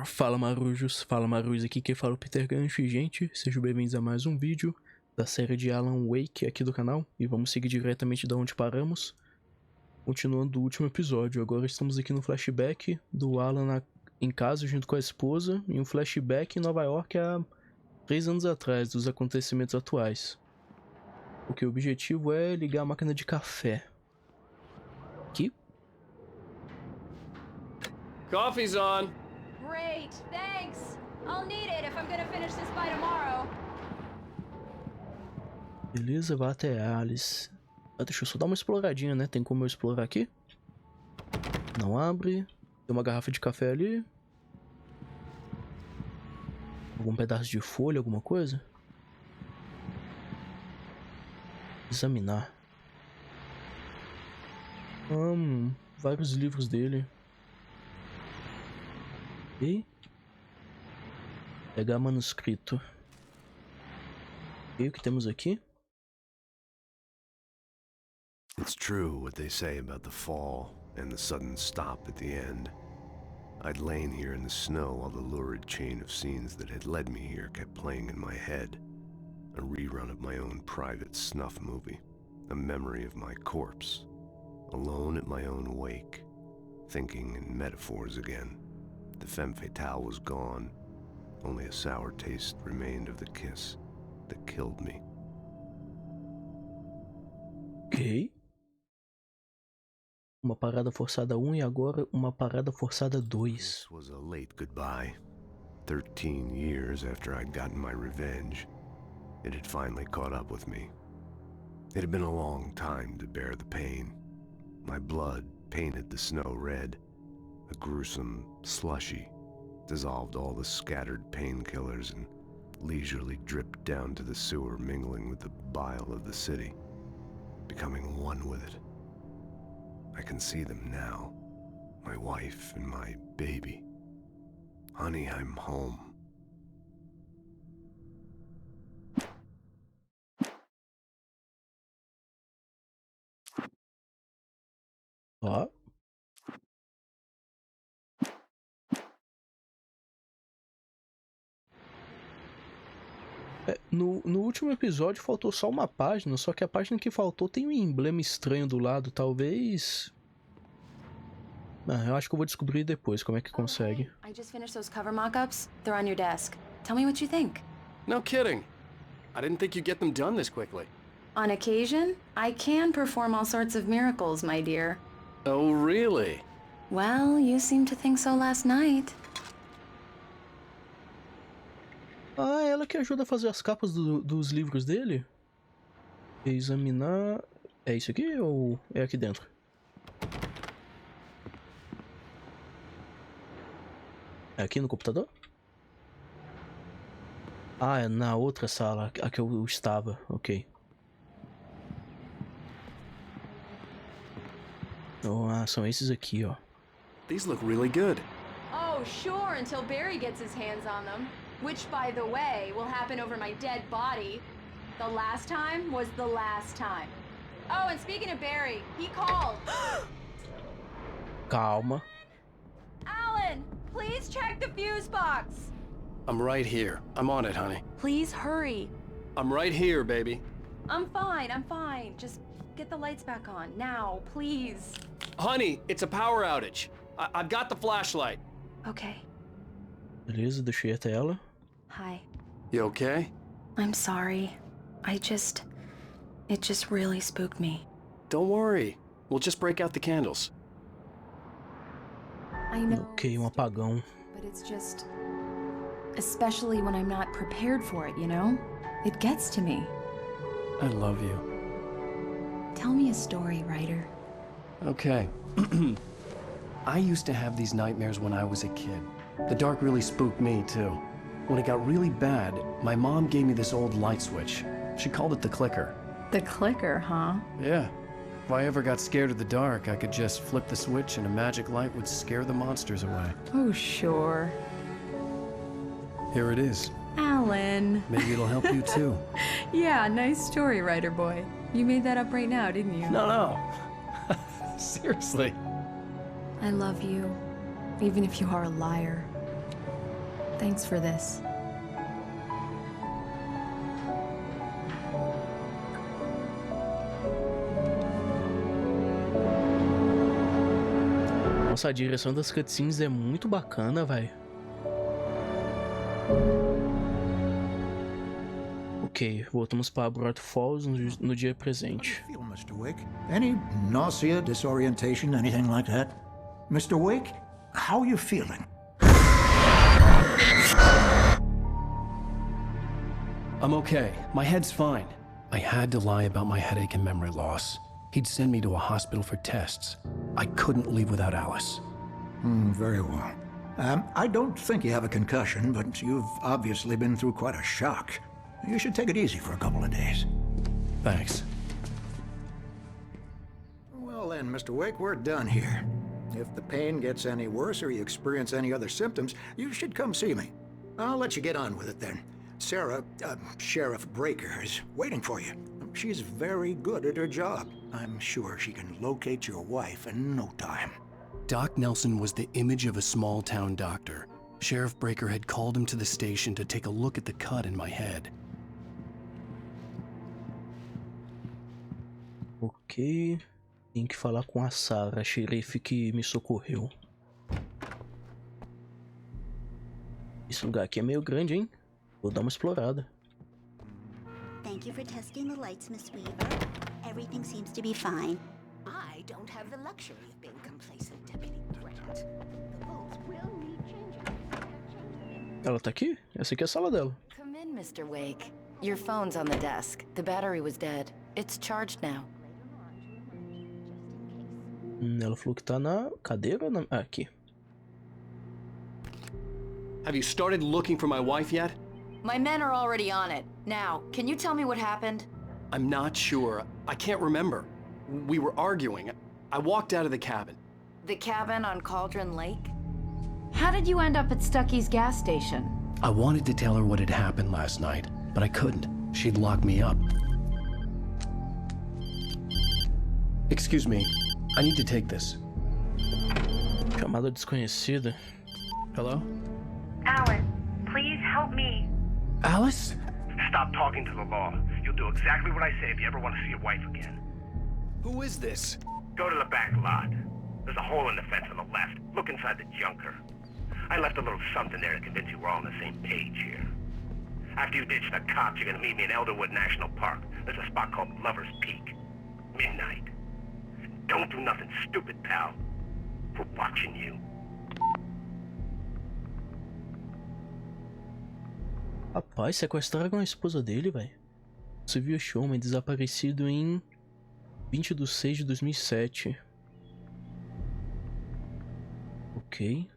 Fala marujos, fala marujos, aqui quem fala é o Peter Gancho e gente, sejam bem-vindos a mais um vídeo da série de Alan Wake aqui do canal e vamos seguir diretamente da onde paramos, continuando do último episódio. Agora estamos aqui no flashback do Alan em casa junto com a esposa e um flashback em Nova York há 3 anos atrás dos acontecimentos atuais. Porque o objetivo é ligar a máquina de café. Aqui. Coffee's on. Great, thanks. I'll need it if I'm gonna finish this by tomorrow. Beleza, vai até Alice. Deixa eu só dar uma exploradinha, né? Tem como eu explorar aqui? Não abre. Tem uma garrafa de café ali. Algum pedaço de folha, alguma coisa? Examinar. Vários livros dele. E pegar manuscrito. E o que temos aqui? It's true what they say about the fall and the sudden stop at the end. I'd lain here in the snow while the lurid chain of scenes that had led me here kept playing in my head. A rerun of my own private snuff movie. A memory of my corpse. Alone at my own wake. Thinking in metaphors again. The femme fatale was gone. Only a sour taste remained of the kiss that killed me. Ok. Uma parada forçada 1 e agora uma parada forçada 2. This was a late goodbye. 13 years after I'd gotten my revenge, it had finally caught up with me. It had been a long time to bear the pain. My blood painted the snow red. A gruesome slushy dissolved all the scattered painkillers and leisurely dripped down to the sewer, mingling with the bile of the city, becoming one with it. I can see them now, my wife and my baby. Honey, I'm home. Ó. No último episódio faltou só uma página, só que a página que faltou tem um emblema estranho do lado, talvez... eu acho que eu vou descobrir depois como é que consegue. I just finished those cover mock-ups. They're on your desk. Tell me what you think. No kidding. I didn't think you'd get them done this quickly. On occasion, I can perform all sorts of miracles, my dear. Oh, really? Well, you seemed to think so last night. Ah, ela que ajuda a fazer as capas dos livros dele? Examinar... É isso aqui ou é aqui dentro? É aqui no computador? Ah, é na outra sala, a que eu estava, ok. Ah, são esses aqui, ó. These look really good. Oh, sure, until Barry gets his hands on them. Which, by the way, will happen over my dead body. The last time was the last time. Oh, and speaking of Barry, he called. Calma. Alan, please check the fuse box. I'm right here. I'm on it, honey. Please hurry. I'm right here, baby. I'm fine. Just get the lights back on. Now, please. Honey, it's a power outage. I've got the flashlight. Okay. Beleza, deixa eu ir até ela. Hi. You okay? I'm sorry. It just really spooked me. Don't worry. We'll just break out the candles. I know. Ok, apagão. But it's just... Especially when I'm not prepared for it, you know? It gets to me. I love you. Tell me a story, writer. Okay. I used to have these nightmares when I was a kid. The dark really spooked me, too. When it got really bad, my mom gave me this old light switch. She called it the clicker. The clicker, huh? Yeah. If I ever got scared of the dark, I could just flip the switch and a magic light would scare the monsters away. Oh, sure. Here it is. Alan. Maybe it'll help you, too. Yeah, nice story, writer boy. You made that up right now, didn't you? No. Seriously. I love you, even if you are a liar. Thanks for this. Nossa, a direção das cutscenes é muito bacana, velho. Ok, voltamos para Broad Falls no dia presente. Feel, Mr. Wake? Any nausea, disorientation, anything like that? Mr. Wake, how are you feeling? I'm okay. My head's fine. I had to lie about my headache and memory loss. He'd send me to a hospital for tests. I couldn't leave without Alice. Very well. I don't think you have a concussion, but you've obviously been through quite a shock. You should take it easy for a couple of days. Thanks. Well then, Mr. Wake, we're done here. If the pain gets any worse or you experience any other symptoms, you should come see me. I'll let you get on with it then. Sarah, Sheriff Breaker, is waiting for you. She's very good at her job. I'm sure she can locate your wife in no time. Doc Nelson was the image of a small-town doctor. Sheriff Breaker had called him to the station to take a look at the cut in my head. Ok. Tenho que falar com a Sarah, a xerife que me socorreu. Esse lugar aqui é meio grande, hein? Vou dar uma explorada. Thank you for testing the lights, Miss Weaver. Everything seems to be fine. I don't have the luxury of being complacent, Deputy Grant. The bulbs will need changing. Ela tá aqui? Essa aqui é a sala dela. Come in, Mr. Wake. Your phone's on the desk. The battery was dead. It's charged now. Ela falou que tá na cadeira. Ah, aqui. Have you started looking for my wife yet? My men are already on it. Now, can you tell me what happened? I'm not sure. I can't remember. We were arguing. I walked out of the cabin. The cabin on Cauldron Lake? How did you end up at Stucky's gas station? I wanted to tell her what had happened last night, but I couldn't. She'd lock me up. Excuse me. I need to take this. Chamada desconhecida. Hello? Alice, please help me. Alice? Stop talking to the law. You'll do exactly what I say if you ever want to see your wife again. Who is this? Go to the back lot. There's a hole in the fence on the left. Look inside the junker. I left a little something there to convince you we're all on the same page here. After you ditch the cops, you're gonna meet me in Elderwood National Park. There's a spot called Lover's Peak. Midnight. Don't do nothing stupid, pal. We're watching you. Rapaz, sequestraram a esposa dele, velho. Você viu esse homem desaparecido em 20/6/2007. Ok.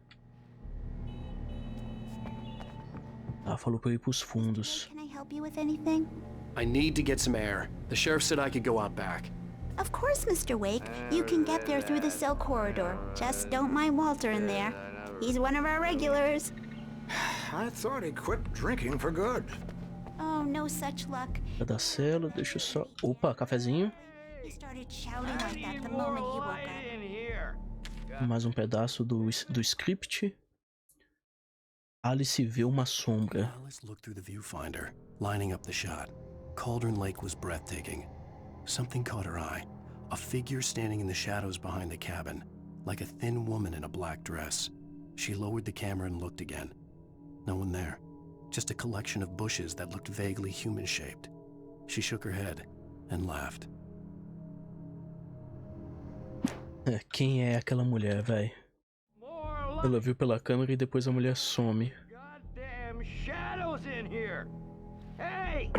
Ah, falou pra eu ir pros fundos. Can I help you with anything? I need to get some air. The sheriff said I could go out back. Of course, Mr. Wake. You can get there through the cell corridor. Just don't mind Walter in there. He's one of our regulars. I thought he quit drinking for good. Oh, no such luck. Da cela, deixa eu só... Opa, cafezinho. He started shouting like that the moment he woke up. Mais um pedaço do script. Alice vê uma sombra. Alice looked through the viewfinder, lining up the shot. Cauldron Lake was breathtaking. Something caught her eye. A figure standing in the shadows behind the cabin, like a thin woman in a black dress. She lowered the camera and looked again. No one there. Just a collection of bushes that looked vaguely human-shaped. She shook her head and laughed. Quem é aquela mulher, véi? Ela viu pela câmera e depois a mulher some. Goddamn shadows in here. Hey!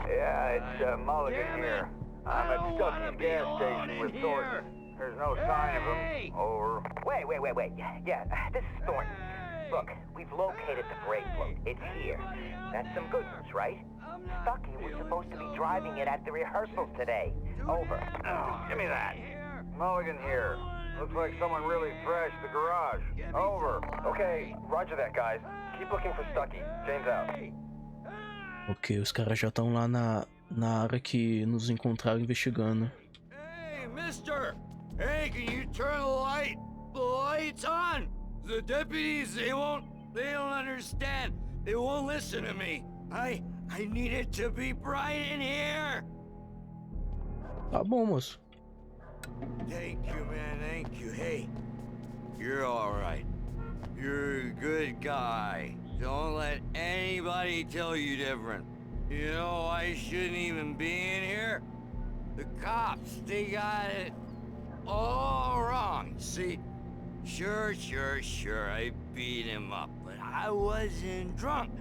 Yeah, it's Mulligan here. I'm at Stucky's gas station with Thornton. There's no sign of him. Over. Wait. Yeah, this is Thornton. Look, we've located the brake float. It's here. That's some good news, right? Stucky was supposed to be driving it at the rehearsals today. Over. Oh, give me that. Mulligan here. Looks like someone really thrashed the garage. Over. Okay, roger that, guys. Keep looking for Stucky. James out. Ok, os caras já estão lá na área que nos encontraram investigando. Hey, mister! Hey, can you turn the lights on? The deputies, they won't They don't understand. They won't listen to me. I need it to be bright in here. Tá bom, moço. Thank you, man. Thank you. Hey, you're all right. You're a good guy. Don't let anybody tell you different. You know, I shouldn't even be in here. The cops, they got it all wrong. See, sure, I beat him up, but I wasn't drunk.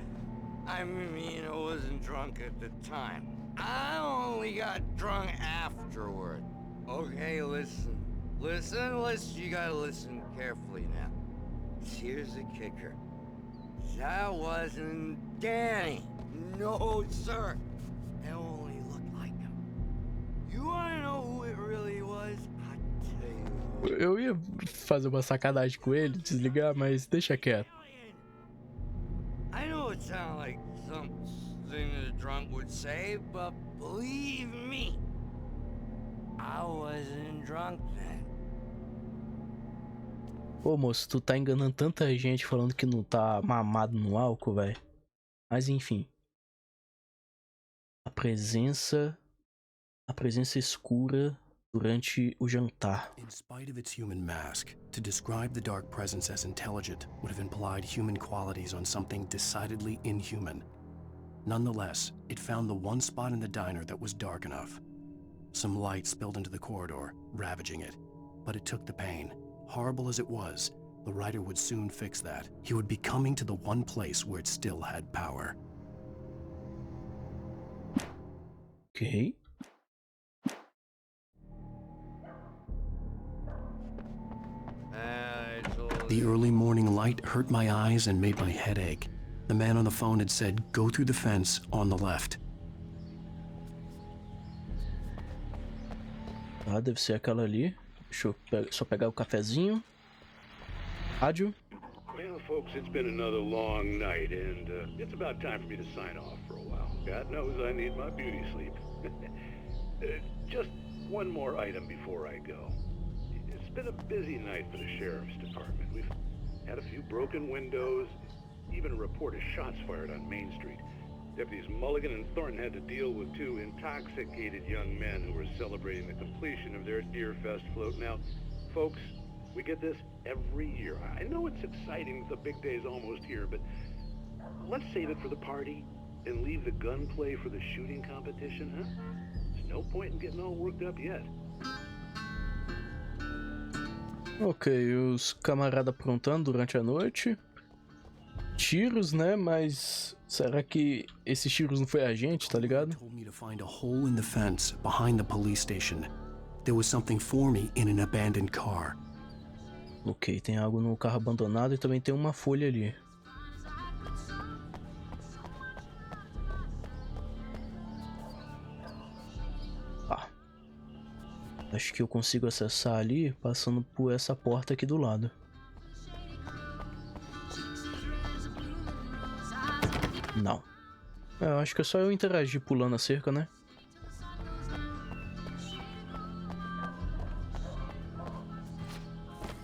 I mean, I wasn't drunk at the time. I only got drunk afterward. Okay, listen. You gotta listen carefully now. Here's the kicker. That wasn't Danny. No, sir. That only looked like him. You wanna know who it really was? I'll tell you. Eu ia fazer uma sacanagem com ele, desligar, mas deixa quieto. I know it sounds like something a drunk would say, but believe me, I wasn't drunk then. Ô moço, tu tá enganando tanta gente falando que não tá mamado no álcool, velho. Mas enfim. A presença escura durante o jantar. In spite of its human mask, to describe the dark presence as intelligent would have implied human qualities on something decidedly inhuman. Nonetheless, it found the one spot in the diner that was dark enough. Some light spilled into the corridor, ravaging it. But it took the pain. Horrible as it was, the writer would soon fix that. He would be coming to the one place where it still had power. Ok. The early morning light hurt my eyes and made my head ache. The man on the phone had said, go through the fence on the left. Ah, deve ser aquela ali. Deixa eu só pegar o cafezinho. Rádio. Well, folks, it's been another long night, and it's about time for me to sign off for a while. God knows I need my beauty sleep. Just one more item before I go. It's been a busy night for the sheriff's department. We've had a few broken windows, even a report of shots fired on Main Street. Deputies Mulligan and Thornton had to deal with two intoxicated young men who were celebrating the completion of their Deerfest float. Now, folks, we get this every year. I know it's exciting, the big day's almost here, but let's save it for the party and leave the gunplay for the shooting competition, huh? There's no point in getting all worked up yet. Ok, os camaradas aprontando durante a noite. Tiros, né? Mas será que esses tiros não foi a gente, tá ligado? Told me to find a hole in the fence behind the police station. There was something for me in an abandoned car. Ok, tem algo no carro abandonado e também tem uma folha ali. Ah. Acho que eu consigo acessar ali passando por essa porta aqui do lado. Não. Eu acho que é só eu interagir pulando a cerca, né?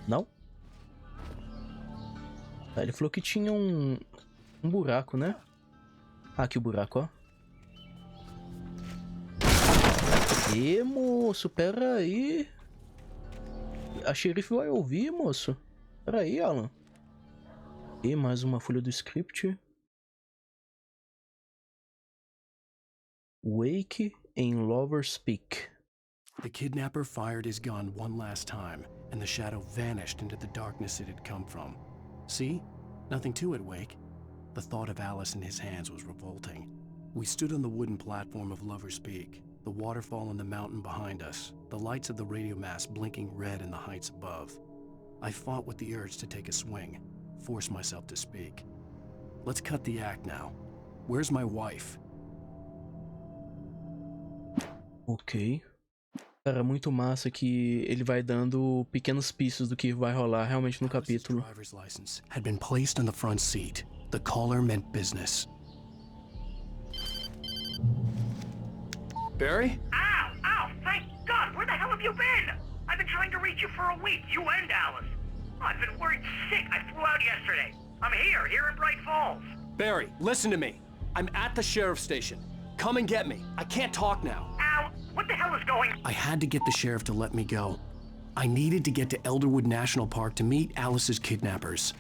Não? Ah, ele falou que tinha um buraco, né? Ah, aqui o buraco, ó. Ê, moço, pera aí. A xerife vai ouvir, moço. Pera aí, Alan. E mais uma folha do script. Wake in Lover's Peak. The kidnapper fired his gun one last time, and the shadow vanished into the darkness it had come from. See? Nothing to it, Wake. The thought of Alice in his hands was revolting. We stood on the wooden platform of Lover's Peak, the waterfall on the mountain behind us, the lights of the radio mast blinking red in the heights above. I fought with the urge to take a swing, force myself to speak. Let's cut the act now. Where's my wife? Ok. Cara, muito massa que ele vai dando pequenas pistas do que vai rolar realmente no capítulo. Driver's license had been placed on the front seat. The caller meant business. Barry? Ow! Thank God! Where the hell have you been? I've been trying to reach you for a week, you and Alice. Oh, I've been worried sick. I flew out yesterday. I'm here Falls. Barry, listen to me. I'm at the sheriff's station. Come and get me. I can't talk now. Al, what the hell is going on? I had to get the sheriff to let me go. I needed to get to Elderwood National Park to meet Alice's kidnappers.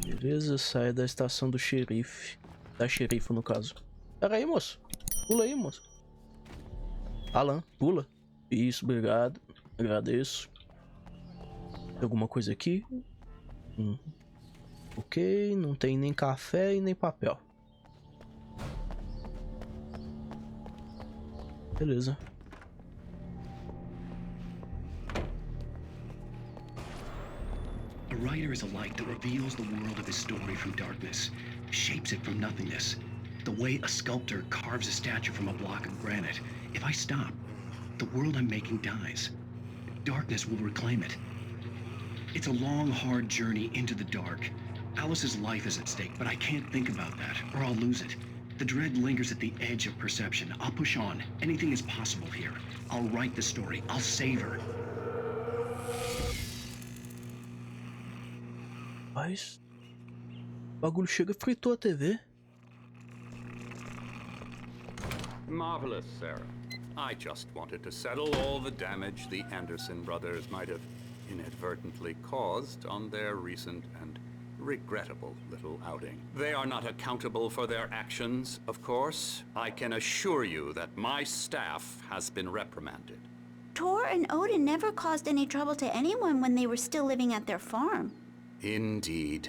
Beleza, sai da estação do xerife. Da xerife, no caso. Pera aí, moço. Pula aí, moço. Alan, pula. Isso, obrigado. Agradeço. Tem alguma coisa aqui? Ok, não tem nem café e nem papel. Beleza. A writer is a light that reveals the world of his story from darkness, shapes it from nothingness. The way a sculptor carves a statue from a block of granite. If I stop, the world I'm making dies. Darkness will reclaim it. It's a long, hard journey into the dark. Alice's life is at stake, but I can't think about that, or I'll lose it. The dread lingers at the edge of perception. I'll push on. Anything is possible here. I'll write the story. I'll save her. Mas... o bagulho chega e fritou a TV. Marvelous, Sarah. I just wanted to settle all the damage the Anderson brothers might have inadvertently caused on their recent and regrettable little outing. They are not accountable for their actions, of course. I can assure you that my staff has been reprimanded. Tor and Odin never caused any trouble to anyone when they were still living at their farm. Indeed.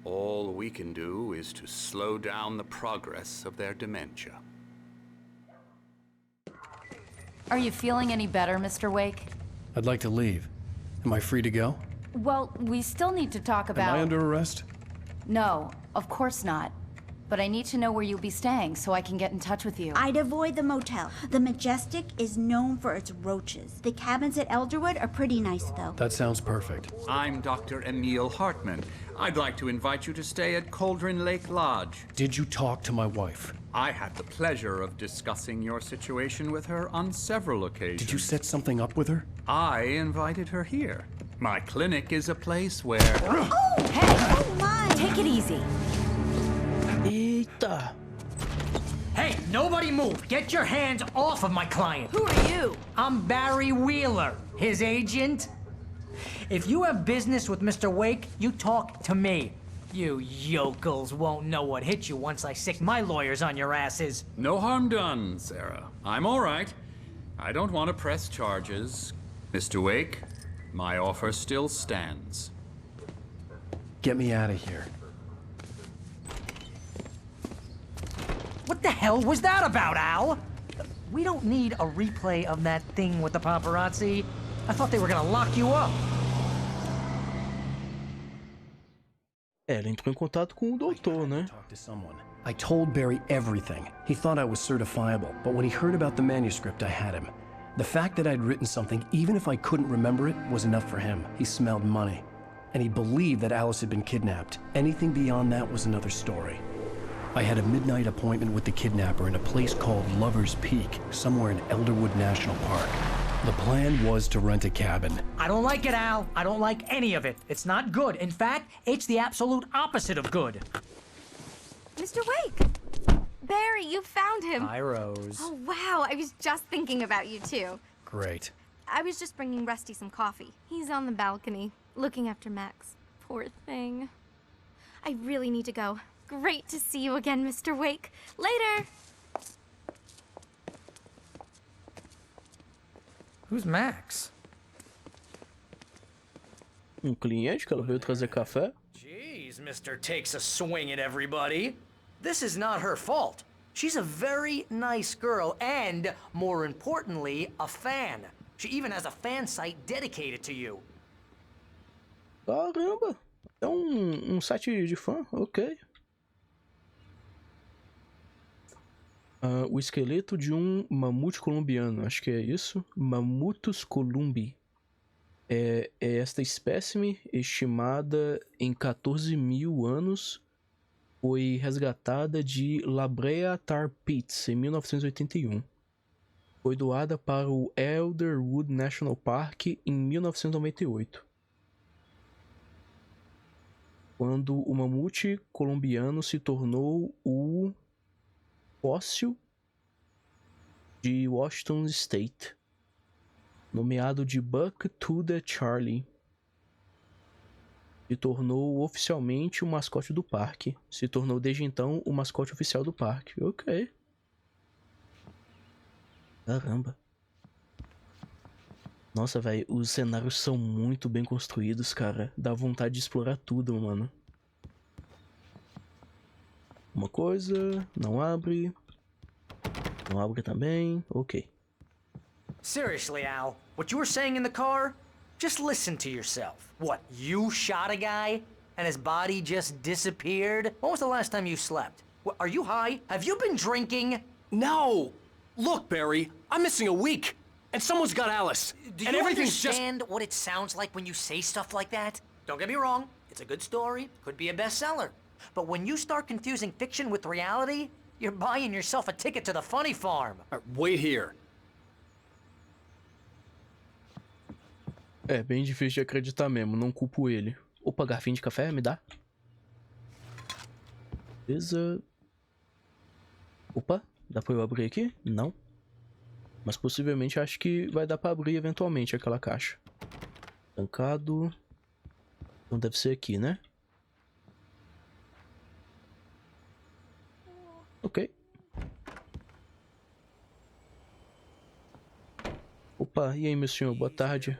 All we can do is to slow down the progress of their dementia. Are you feeling any better, Mr. Wake? I'd like to leave. Am I free to go? Well, we still need to talk about... Am I under arrest? No, of course not. But I need to know where you'll be staying so I can get in touch with you. I'd avoid the motel. The Majestic is known for its roaches. The cabins at Elderwood are pretty nice, though. That sounds perfect. I'm Dr. Emil Hartman. I'd like to invite you to stay at Cauldron Lake Lodge. Did you talk to my wife? I had the pleasure of discussing your situation with her on several occasions. Did you set something up with her? I invited her here. My clinic is a place where... Oh, hey! Oh, my! Take it easy. Eita! Hey, nobody move! Get your hands off of my client! Who are you? I'm Barry Wheeler, his agent. If you have business with Mr. Wake, you talk to me. You yokels won't know what hit you once I sick my lawyers on your asses. No harm done, Sarah. I'm all right. I don't want to press charges. Mr. Wake, my offer still stands. Get me out of here. What the hell was that about, Al? We don't need a replay of that thing with the paparazzi. I thought they were gonna lock you up. Ela entrou em contato com o doutor, né? I told Barry everything. He thought I was certifiable, but when he heard about the manuscript, I had him. The fact that I'd written something, even if I couldn't remember it, was enough for him. He smelled money. And he believed that Alice had been kidnapped. Anything beyond that was another story. I had a midnight appointment with the kidnapper in a place called Lover's Peak, somewhere in Elderwood National Park. The plan was to rent a cabin. I don't like it, Al. I don't like any of it. It's not good. In fact, it's the absolute opposite of good. Mr. Wake! Barry, you found him. Hi, Rose. Oh, wow. I was just thinking about you, too. Great. I was just bringing Rusty some coffee. He's on the balcony, looking after Max. Poor thing. I really need to go. Great to see you again, Mr. Wake. Later! Who's Max? Cliente que ela veio trazer café. Jeez, Mr. Takes a swing at everybody. This is not her fault. She's a very nice girl and, more importantly, a fan. She even has a fan site dedicated to you. Caramba! É um site de fã? Ok. O esqueleto de um mamute colombiano, acho que é isso. Mammutus columbi. É esta espécime, estimada em 14.000 anos, foi resgatada de La Brea Tar Pits em 1981. Foi doada para o Elderwood National Park em 1998. quando o mamute colombiano se tornou o fóssil de Washington State, nomeado de Buck to the Charlie. Se tornou oficialmente o mascote do parque. Se tornou desde então o mascote oficial do parque. Ok. Caramba. Nossa, velho, os cenários são muito bem construídos, cara. Dá vontade de explorar tudo, mano. Uma coisa, não abre. Não abre também, ok. Seriously, Al, what you were saying in the car? Just listen to yourself. What, you shot a guy and his body just disappeared? When was the last time you slept? What, are you high? Have you been drinking? No! Look, Barry, I'm missing a week. And someone's got Alice. Do and you everything's understand what it sounds like when you say stuff like that? Don't get me wrong, it's a good story, could be a bestseller. But when you start confusing fiction with reality, you're buying yourself a ticket to the funny farm. Wait here. É bem difícil de acreditar mesmo, não culpo ele. Opa, garfinho de café, me dá? Beleza. Opa, dá pra eu abrir aqui? Não. Mas possivelmente acho que vai dar pra abrir eventualmente aquela caixa. Trancado. Então deve ser aqui, né? Ok. Opa, e aí, meu senhor? Boa tarde.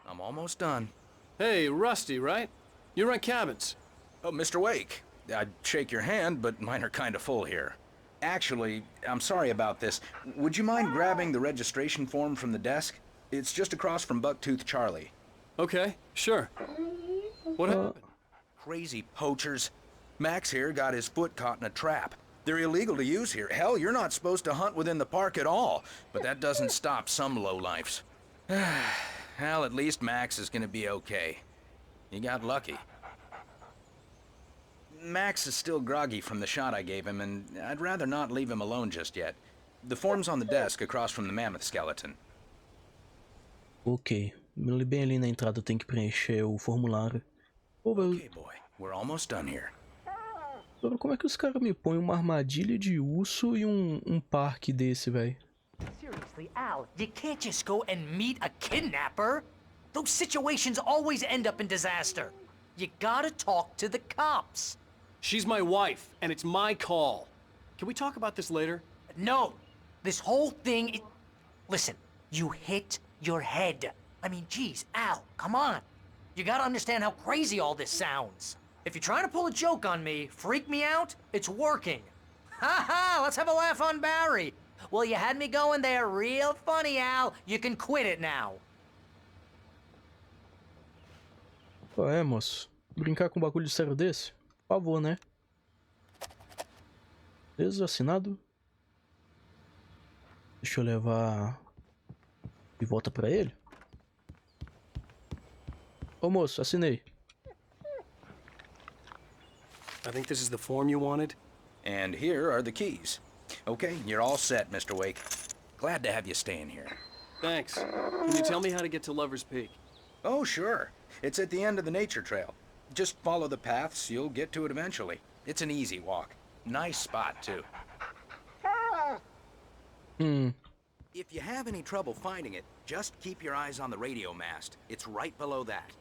I'm almost done. Hey, Rusty, right? You rent cabins. Oh, Mr. Wake. I'd shake your hand, but mine are kind of full here. Actually, I'm sorry about this. Would you mind grabbing the registration form from the desk? It's just across from Bucktooth Charlie. Okay, sure. What happened? Crazy poachers. Max here got his foot caught in a trap. They're illegal to use here. Hell, you're not supposed to hunt within the park at all. But that doesn't stop some lowlifes. Well, at least Max is gonna be okay. He got lucky. Max is still groggy from the shot I gave him, and I'd rather not leave him alone just yet. The form's on the desk across from the mammoth skeleton. Ok. Bem ali na entrada tem que preencher o formulário. Okay, boy. We're almost done here. Agora, como é que os caras me põem uma armadilha de urso e um parque desse, velho? Seriously, Al, you can't just go and meet a kidnapper. Those situations always end up in disaster. You gotta talk to the cops. She's my wife, and it's my call. Can we talk about this later? No. This whole thing... Listen, you hit your head. I mean, geez, Al, come on. You gotta understand how crazy all this sounds. If you're trying to pull a joke on me, freak me out, it's working. Ha ha, let's have a laugh on Barry. Well, you had me going there real funny, Al. You can quit it now. Qual é, moço? Brincar com um bagulho sério desse? Por favor, né? Beleza, assinado. Deixa eu levar de volta pra ele. Ô moço, assinei. I think this is the form you wanted. And here are the keys. Okay, you're all set, Mr. Wake. Glad to have you staying here. Thanks. Can you tell me how to get to Lover's Peak? Oh, sure. It's at the end of the nature trail. Just follow the paths, you'll get to it eventually. It's an easy walk. Nice spot, too. If you have any trouble finding it, just keep your eyes on the radio mast. It's right below that.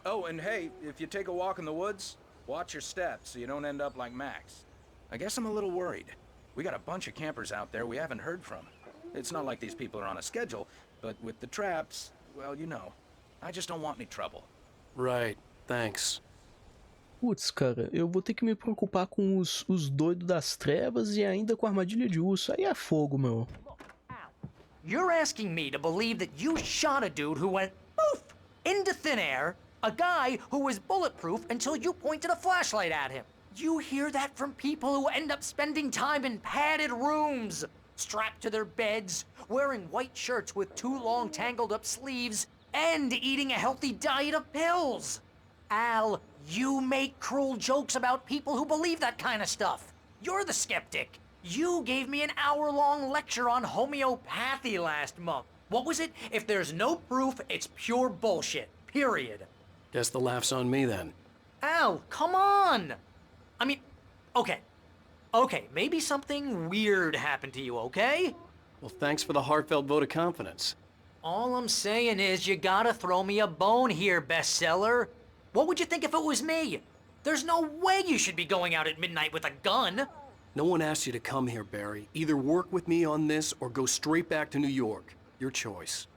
Oh, and hey, if you take a walk in the woods, watch your steps so you don't end up like Max. I guess I'm a little worried. We got a bunch of campers out there we haven't heard from. It's not like these people are on a schedule, but with the traps, well, you know. I just don't want any trouble. Right, thanks. Putz, cara, eu vou ter que me preocupar com os doidos das trevas e ainda com a armadilha de urso. Aí é fogo, meu. You're asking me to believe that you shot a dude who went poof into thin air, a guy who was bulletproof until you pointed a flashlight at him. You hear that from people who end up spending time in padded rooms, strapped to their beds, wearing white shirts with too long tangled up sleeves, and eating a healthy diet of pills. Al, you make cruel jokes about people who believe that kind of stuff. You're the skeptic. You gave me an hour-long lecture on homeopathy last month. What was it? If there's no proof, it's pure bullshit. Period. Guess the laugh's on me then. Al, come on! I mean, okay, maybe something weird happened to you, okay? Well, thanks for the heartfelt vote of confidence. All I'm saying is you gotta throw me a bone here, bestseller. What would you think if it was me? There's no way you should be going out at midnight with a gun. No one asked you to come here, Barry. Either work with me on this or go straight back to New York. Your choice.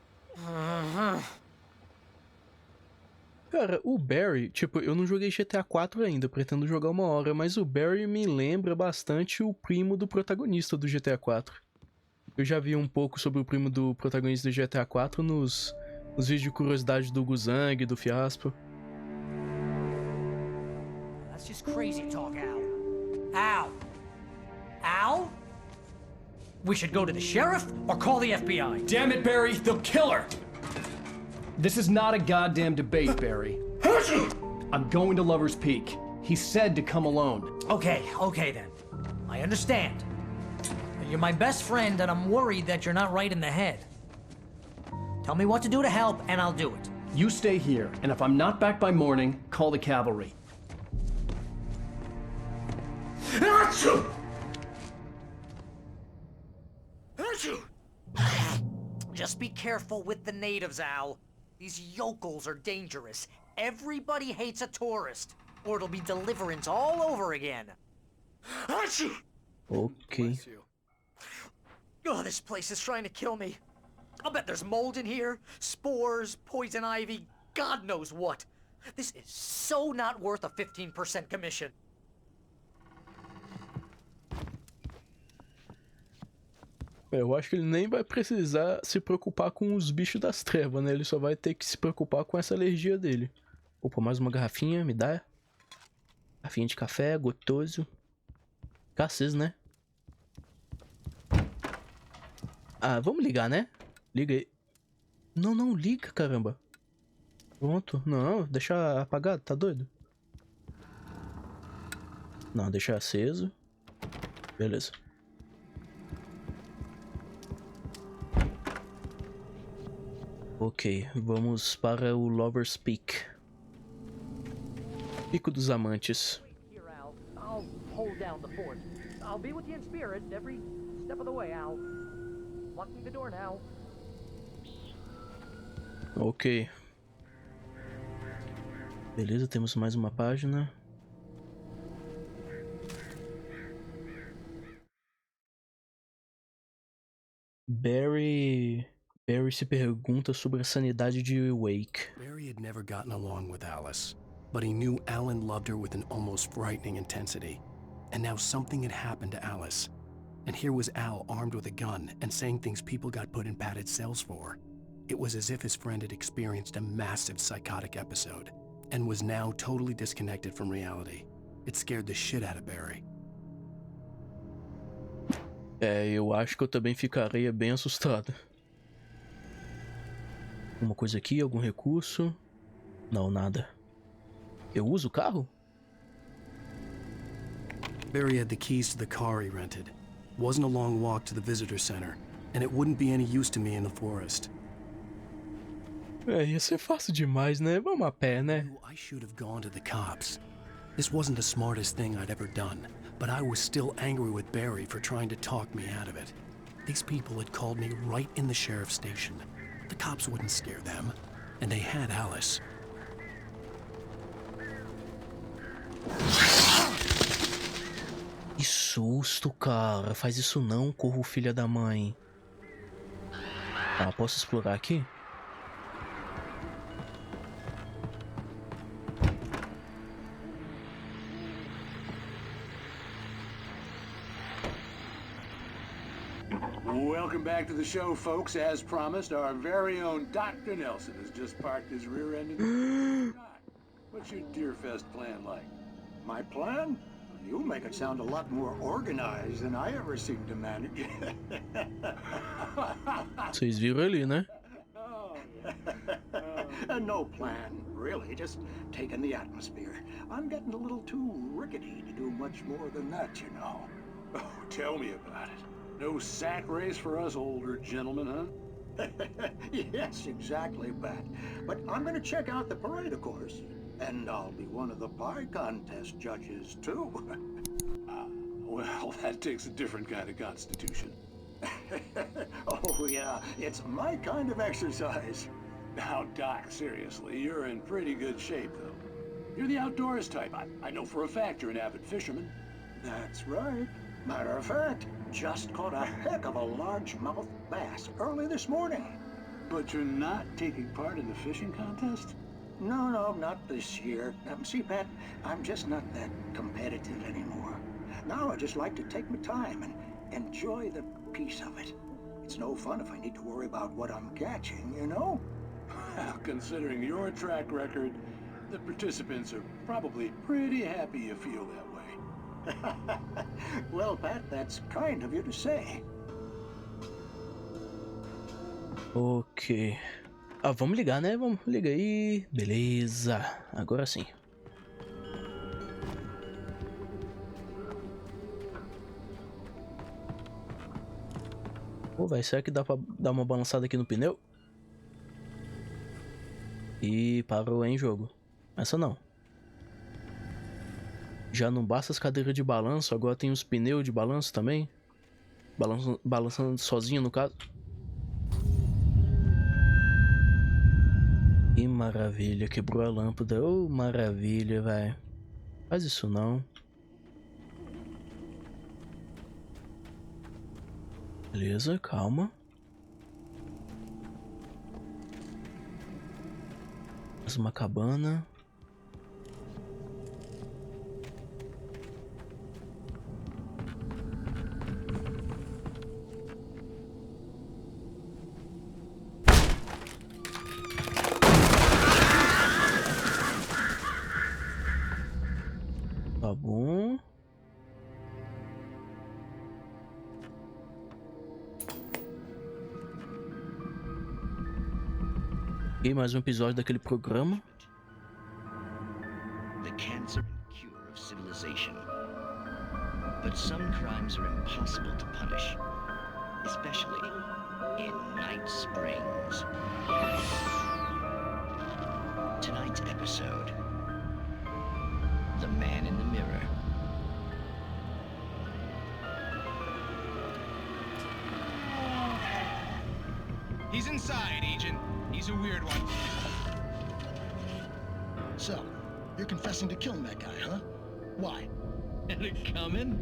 Cara, o Barry, tipo, eu não joguei GTA 4 ainda, pretendo jogar uma hora, mas o Barry me lembra bastante o primo do protagonista do GTA 4. Eu já vi um pouco sobre o primo do protagonista do GTA 4 nos vídeos de curiosidade do Guzang, do Fiaspo. That's just crazy talk, Al. Al? Al? We should go to the sheriff or call the FBI? Damn it, Barry, they'll kill her! This is not a goddamn debate, Barry. I'm going to Lover's Peak. He said to come alone. Okay then. I understand. You're my best friend and I'm worried that you're not right in the head. Tell me what to do to help and I'll do it. You stay here, and if I'm not back by morning, call the cavalry. Just be careful with the natives, Al. These yokels are dangerous. Everybody hates a tourist, or it'll be deliverance all over again. Ok. Oh, this place is trying to kill me. I'll bet there's mold in here, spores, poison ivy, God knows what. This is so not worth a 15% commission. Eu acho que ele nem vai precisar se preocupar com os bichos das trevas, né? Ele só vai ter que se preocupar com essa alergia dele. Opa, mais uma garrafinha, me dá. Garrafinha de café, gostoso. Escassez, né? Ah, vamos ligar, né? Liga aí. Não, liga, caramba. Pronto. Não, deixa apagado, tá doido? Não, deixa aceso. Beleza. Ok, vamos para o Lover's Peak. Pico dos Amantes. Here, Al. I'll hold down the fort. I'll be with you in spirit every step of the way, Al. Locking the door now. Ok. Beleza, temos mais uma página. Barry se pergunta sobre a sanidade de Wake. Barry had never gotten along with Alice, but he knew Alan loved her with an almost frightening intensity. And now something had happened to Alice. And here was Al armed with a gun and saying things people got put in padded cells for. It was as if his friend had experienced a massive psychotic episode and was now totally disconnected from reality. It scared the shit out of Barry. Eu acho que eu também ficaria bem assustado. Alguma coisa aqui, algum recurso? Não, nada. Eu uso o carro? Barry had the keys to the car he rented. Wasn't a long walk to the visitor center, and it wouldn't be any use to me in the forest. Ia ser fácil demais, né? Vamos a pé, né? I should have gone to the cops. This wasn't the smartest thing I'd ever done, but I was still angry with Barry for trying to talk me out of it. These people had called me right in the sheriff's station. The cops wouldn't scare them, and they had Alice. Que susto, cara. Faz isso não, corro, filha da mãe. Ah, posso explorar aqui? Welcome back to the show, folks. As promised, our very own Dr. Nelson has just parked his rear end in the What's your Deerfest plan like? My plan? You make it sound a lot more organized than I ever seem to manage. Vocês viram ali, né? No plan, really. Just taking the atmosphere. I'm getting a little too rickety to do much more than that, you know. Oh, tell me about it. No sack race for us older gentlemen, huh? Yes, exactly, Bat. But I'm going to check out the parade, of course. And I'll be one of the pie contest judges, too. Well, that takes a different kind of constitution. Oh, yeah, it's my kind of exercise. Now, Doc, seriously, you're in pretty good shape, though. You're the outdoors type. I know for a fact you're an avid fisherman. That's right. Matter of fact, just caught a heck of a largemouth bass early this morning. But you're not taking part in the fishing contest? No, not this year. See, Pat, I'm just not that competitive anymore. Now I just like to take my time and enjoy the peace of it. It's no fun if I need to worry about what I'm catching, you know? Well, considering your track record, the participants are probably pretty happy you feel that way. Well, Pat, that's kind of you to say. Ok. Ah, vamos ligar, né? Vamos ligar aí. Beleza. Agora sim. Pô, velho, será que dá pra dar uma balançada aqui no pneu? E parou em jogo. Essa não. Já não basta as cadeiras de balanço, agora tem os pneus de balanço também. Balançando sozinho, no caso. Que maravilha, quebrou a lâmpada. Oh, maravilha, velho. Faz isso não. Beleza, calma. Mais uma cabana. Tá bom. E mais um episódio daquele programa. The cancer and cure of civilization. But some crimes are impossible to punish, especially in Night Springs. Tonight's episode: The Man in the Mirror. He's inside, Agent. He's a weird one. So, you're confessing to killing that guy, huh? Why? Had it coming?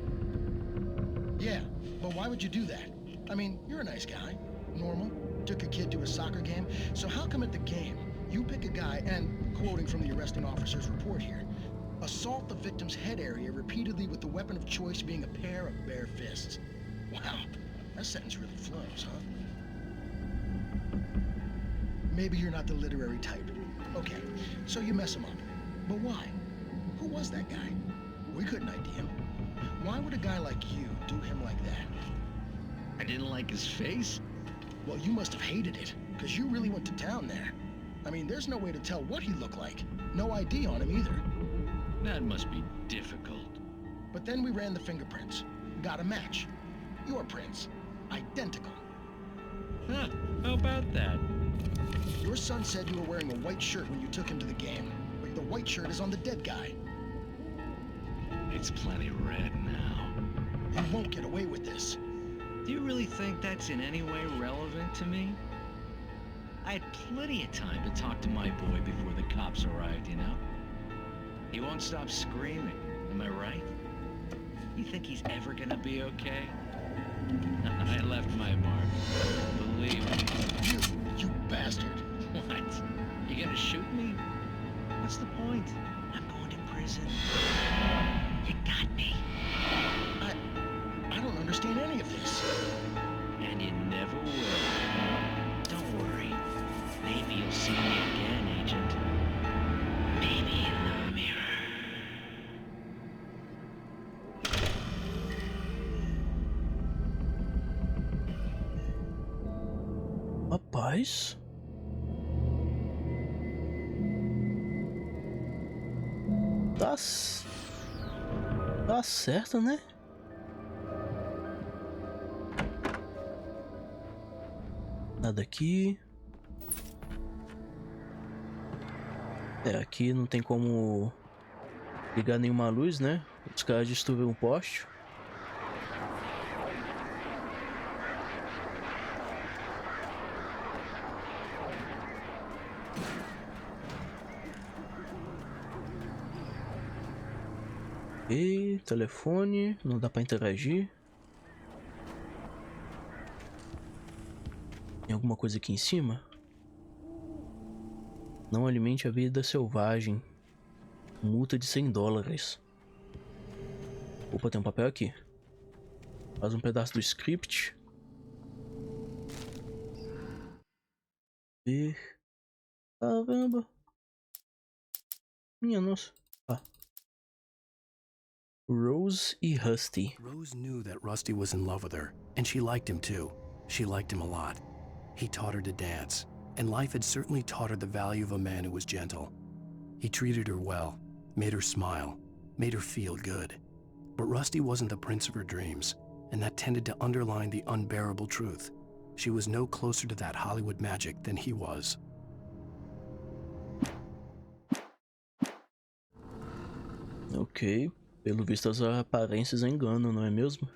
Yeah, but why would you do that? I mean, you're a nice guy. Normal. Took a kid to a soccer game. So how come at the game, you pick a guy and, quoting from the arresting officer's report here, assault the victim's head area repeatedly with the weapon of choice being a pair of bare fists? Wow, that sentence really flows, huh? Maybe you're not the literary type. Okay, so you mess him up. But why? Who was that guy? We couldn't ID him. Why would a guy like you do him like that? I didn't like his face? Well, you must have hated it, because you really went to town there. I mean, there's no way to tell what he looked like. No ID on him either. That must be difficult. But then we ran the fingerprints. Got a match. Your prints. Identical. Huh, how about that? Your son said you were wearing a white shirt when you took him to the game. But the white shirt is on the dead guy. It's plenty red now. You won't get away with this. Do you really think that's in any way relevant to me? I had plenty of time to talk to my boy before the cops arrived, you know? He won't stop screaming, am I right? You think he's ever gonna be okay? I left my mark. Believe me. You bastard. What? You gonna shoot me? What's the point? I'm going to prison. You got me. I don't understand any of this. And you never will. Don't worry. Maybe you'll see me again, Agent. Maybe in the mirror. Após. Tá certo, né? Nada aqui. É, aqui não tem como ligar nenhuma luz, né? Os caras destruíram um poste. E telefone, não dá pra interagir. Tem alguma coisa aqui em cima? Não alimente a vida selvagem. Multa de $100. Opa, tem um papel aqui. Faz um pedaço do script. E... caramba. Minha nossa. Ah. Rose e Rusty. Rose knew that Rusty was in love with her, and she liked him too. She liked him a lot. He taught her to dance, and life had certainly taught her the value of a man who was gentle. He treated her well, made her smile, made her feel good. But Rusty wasn't the prince of her dreams, and that tended to underline the unbearable truth. She was no closer to that Hollywood magic than he was. Ok, pelo visto as aparências enganam, não é mesmo?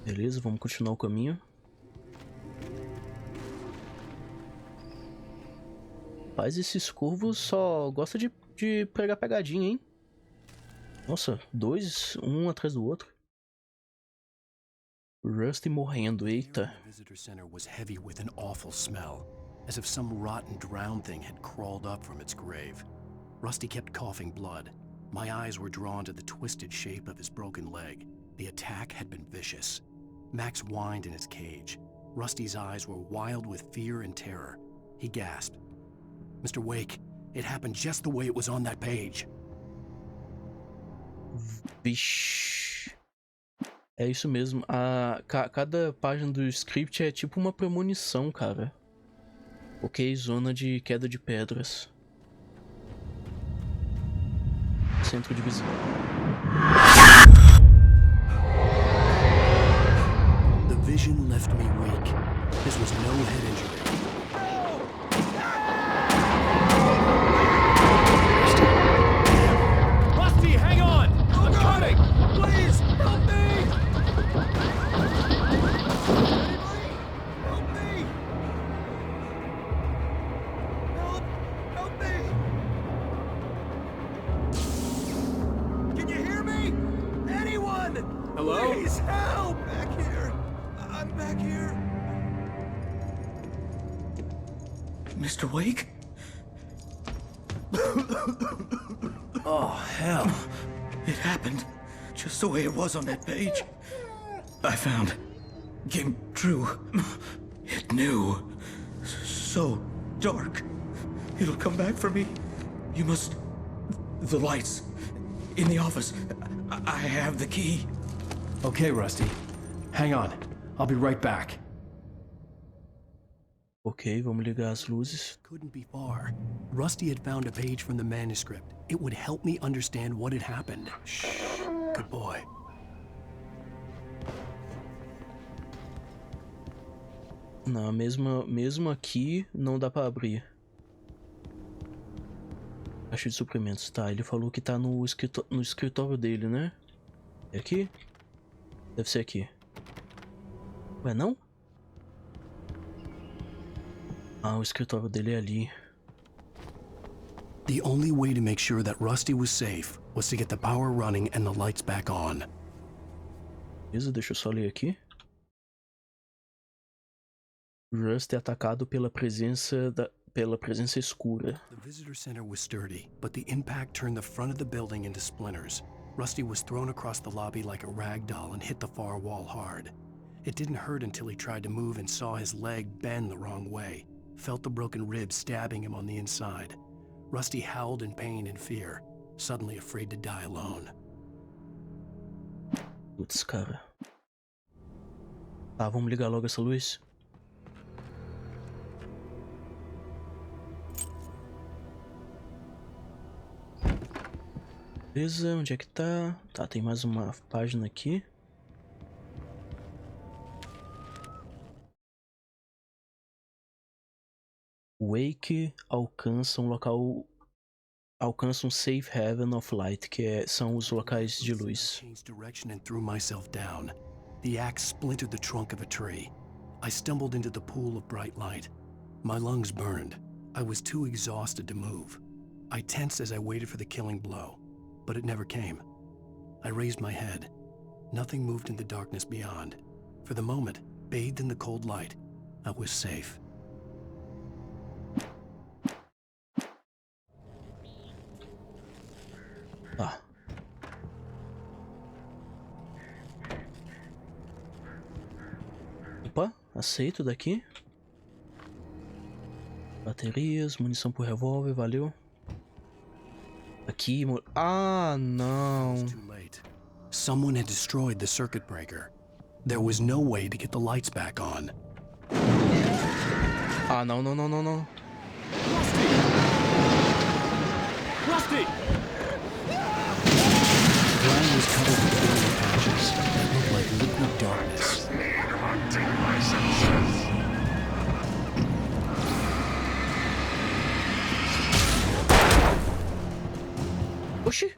Beleza, vamos continuar o caminho. Rapaz, esses corvos só gostam de pregar pegadinha, hein? Nossa, dois, um atrás do outro. Rusty morrendo, eita. The visitor center was heavy with an awful smell, as if some rotten drowned thing had crawled up from its grave. Rusty kept coughing blood. My eyes were drawn to the twisted shape of his broken leg. The attack had been vicious. Max whined in his cage. Rusty's eyes were wild with fear and terror. He gasped. Mr. Wake, it happened just the way it was on that page. Vixe. É isso mesmo. Cada página do script é tipo uma premonição, cara. Ok, zona de queda de pedras. Centro de visão. The vision left me weak. This was no head injury. Rusty, hang on! I'm coming! Please, help me! Help me! Help me! Can you hear me? Anyone? Hello? Please help! Back here. I'm back here. Mr. Wake? Oh, hell. It happened just the way it was on that page. I found. Came true. It knew. So dark. It'll come back for me. You must... The lights. In the office. I have the key. Okay, Rusty. Hang on. I'll be right back. Ok, vamos ligar as luzes. Couldn't be far. Rusty had found a page from the manuscript. It would help me understand what had happened. Shh. Good boy. Não, mesmo aqui não dá pra abrir. Caixa de suprimentos. Tá, ele falou que tá no escritório dele, né? É aqui? Deve ser aqui. Ué, não? Ah, o escritório dele é ali. The only way to make sure that Rusty was safe was to get the power running and the lights back on. Beleza, deixa eu só ler aqui. Rusty é atacado pela presença escura. The visitor center was sturdy, but the impact turned the front of the building into splinters. Rusty was thrown across the lobby like a rag doll and hit the far wall hard. It didn't hurt until he tried to move and saw his leg bend the wrong way. Felt the broken ribs stabbing him on the inside. Rusty howled in pain and fear, suddenly afraid to die alone. Putz, cara. Tá, vamos ligar logo essa luz. Beleza, onde é que tá? Tá, tem mais uma página aqui. Wake alcança um local... Alcança um safe haven of light, que são os locais de luz. Changed direction and threw myself down. The axe splintered the trunk of a tree. I stumbled into the pool of bright light. My lungs burned. I was too exhausted to move. I tensed as I waited for the killing blow, but it never came. I raised my head. Nothing moved in the darkness beyond. For the moment, bathed in the cold light, I was safe. Ah. Opa, aceito daqui. Baterias, munição por revólver, valeu. Aqui, ah, não. Someone had destroyed the circuit breaker. There was no way to get the lights back on. Ah, não, não, não, não, não. Rusty! The ground was covered with glowing patches that looked like liquid darkness. Haunting my senses. Oxi.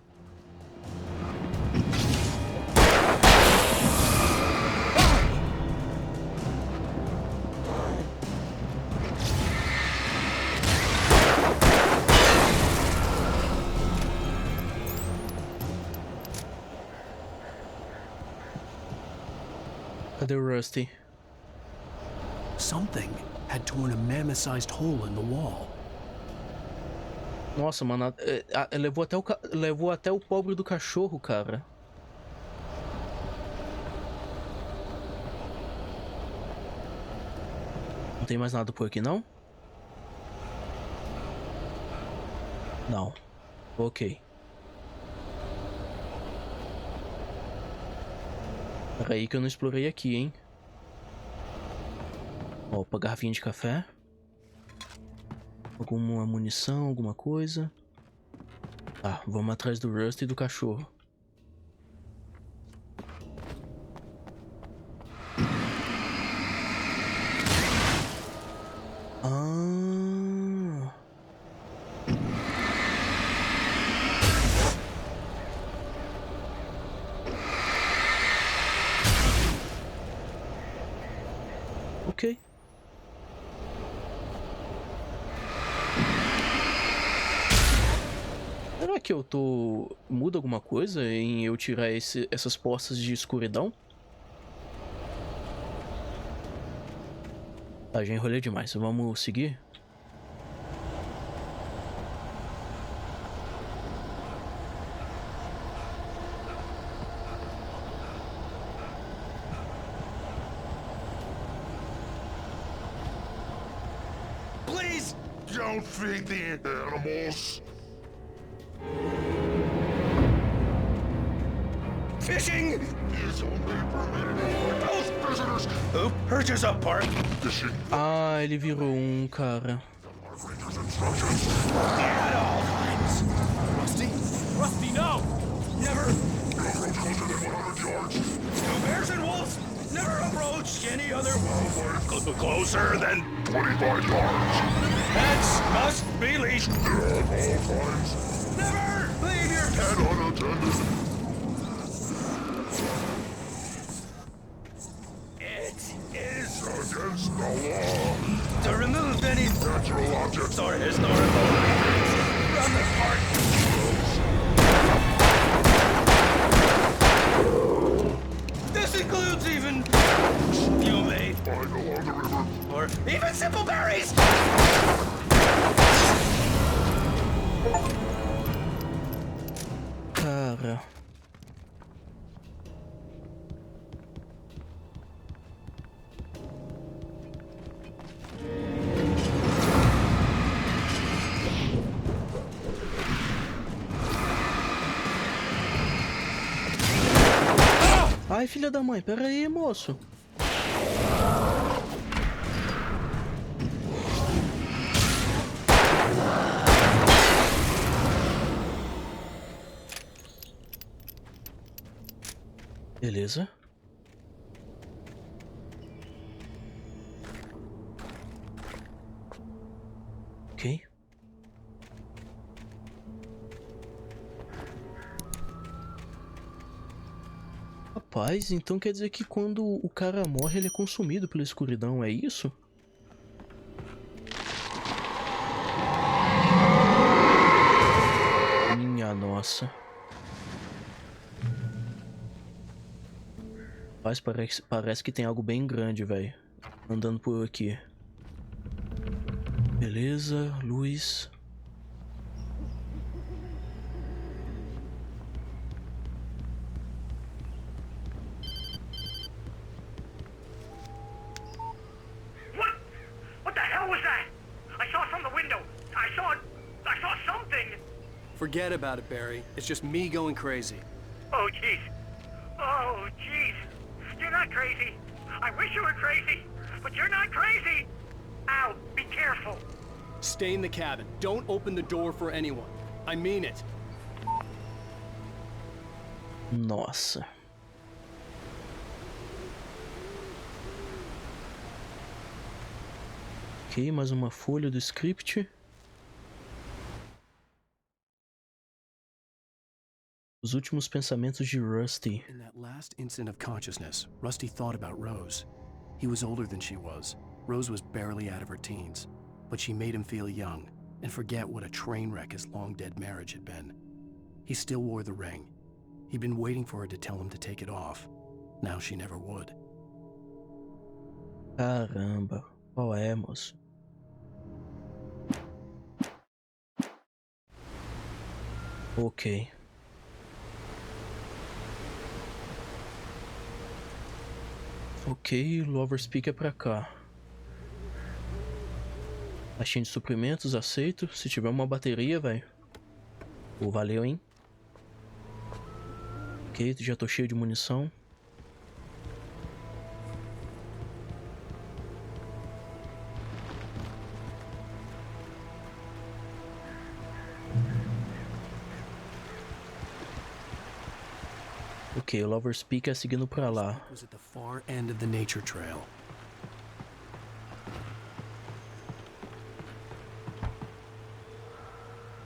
Cadê o Rusty? Something had torn a mammoth-sized hole in the wall. Nossa, mano, levou até o pobre do cachorro, cara. Não tem mais nada por aqui, não? Não. Ok. Peraí que eu não explorei aqui, hein? Opa, garrafinha de café. Alguma munição, alguma coisa. Tá, vamos atrás do Rusty e do cachorro. Ah. Ok. Será que eu tô... Muda alguma coisa em eu tirar essas postas de escuridão? Tá, já enrolei demais. Vamos seguir? Please don't feed the animals. Fishing is only permitted for those prisoners who purchase a park. Fishing Ah, ele virou um cara. At all times. Rusty? Rusty, no! Never! No bears and wolves! Never approach any other wildlife closer than 25 yards. Pets must be leashed. At all times. Never leave your pet unattended. Against the law. To remove any natural objects or historical records from the park. This includes even you made find along the river, or even simple berries. Cara. Ai, filha da mãe, pera aí, moço. Beleza. Rapaz, então quer dizer que quando o cara morre, ele é consumido pela escuridão, é isso? Minha nossa. Mas parece que tem algo bem grande, velho. Andando por aqui. Beleza, luz. What the hell was that? I saw from the window. I saw something. Forget about it, Barry. It's just me going crazy. Oh, jeez. Oh, jeez. You're not crazy. I wish you were crazy, but you're not crazy. Ow, be careful. Stay in the cabin. Don't open the door for anyone. I mean it. Nossa. Ok, mais uma folha do script. Os últimos pensamentos de Rusty. In that last instant of consciousness, Rusty thought about Rose. He was older than she was. Rose was barely out of her teens, but she made him feel young and forget what a train wreck his long-dead marriage had been. He still wore the ring. He'd been waiting for her to tell him to take it off. Now she never would. Caramba, qual é, moço? Ok. Ok, Lover's Peak é pra cá. Caixinha de suprimentos, aceito. Se tiver uma bateria, velho. Pô, valeu, hein? Ok, já tô cheio de munição. Ok, o Lover's Peak é seguindo pra lá. Was at the far end of the nature trail.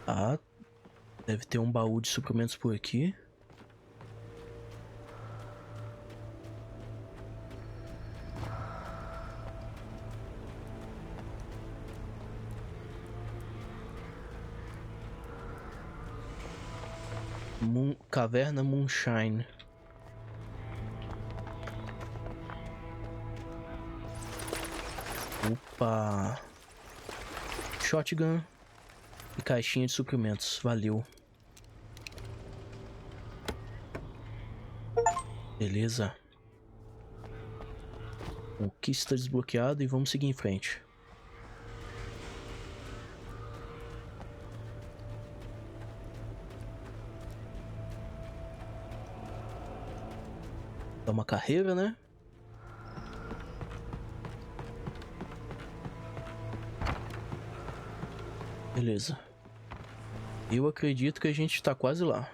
Ah, deve ter um baú de suprimentos por aqui. Caverna Moonshine. Opa! Shotgun e caixinha de suprimentos. Valeu. Beleza. Conquista desbloqueado e vamos seguir em frente. Dá uma carreira, né? Beleza. Eu acredito que a gente tá quase lá.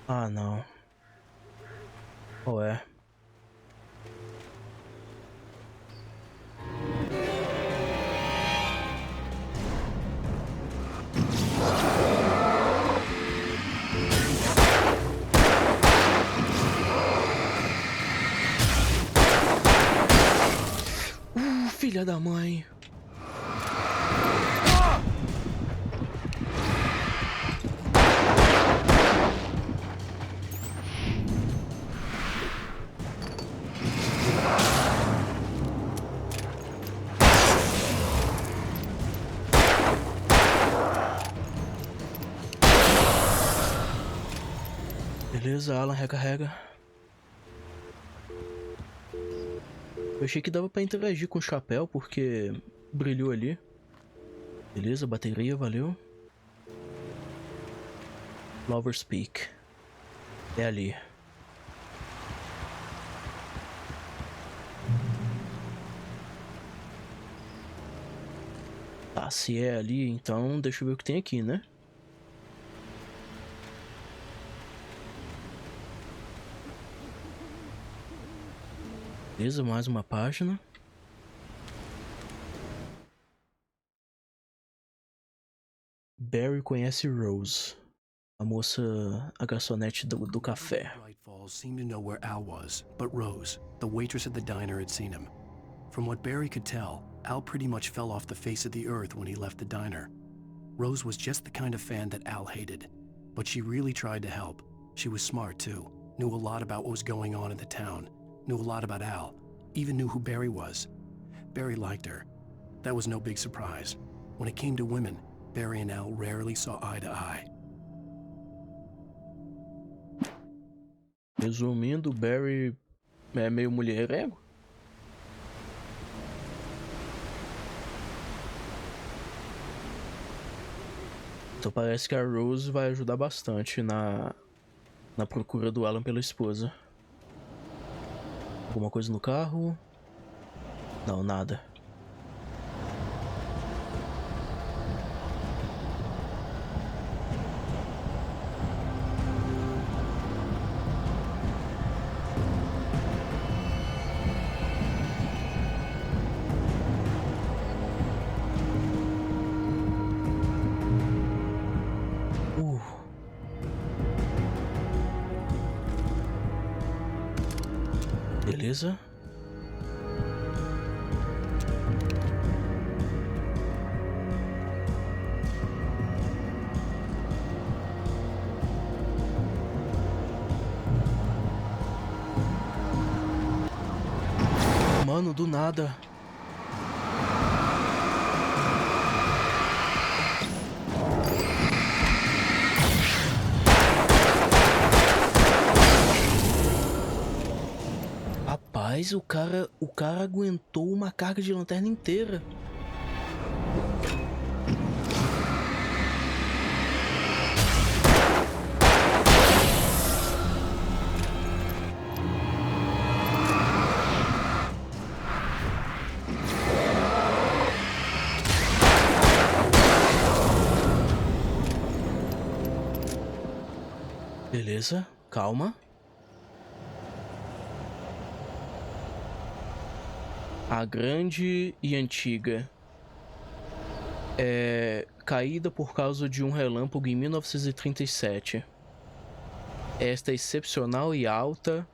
Ah, não. Qual é? Filha da mãe. Beleza, Alan, recarrega. Eu achei que dava pra interagir com o chapéu, porque brilhou ali. Beleza, bateria, valeu. Lover's Peak. É ali. Tá, se é ali, então deixa eu ver o que tem aqui, né? Beleza, mais uma página. Barry conhece Rose. A moça, a garçonete do café. Bright Falls seemed to know where Al was, but Rose, the waitress at the diner, had seen him. From what Barry could tell, Al pretty much fell off the face of the earth when he left the diner. Rose was just the kind of fan that Al hated, but she really tried to help. She was smart too, knew a lot about what was going on in the town, knew a lot about Al, even knew who Barry was. Barry liked her. That was no big surprise. When it came to women, Barry and Al rarely saw eye to eye. Resumindo, Barry é meio mulherengo. Então parece que a Rose vai ajudar bastante na procura do Alan pela esposa. Alguma coisa no carro? Não, nada. Beleza. Mano, do nada. Rapaz, o cara aguentou uma carga de lanterna inteira. Beleza, calma. A grande e antiga é caída por causa de um relâmpago em 1937. Esta excepcional e alta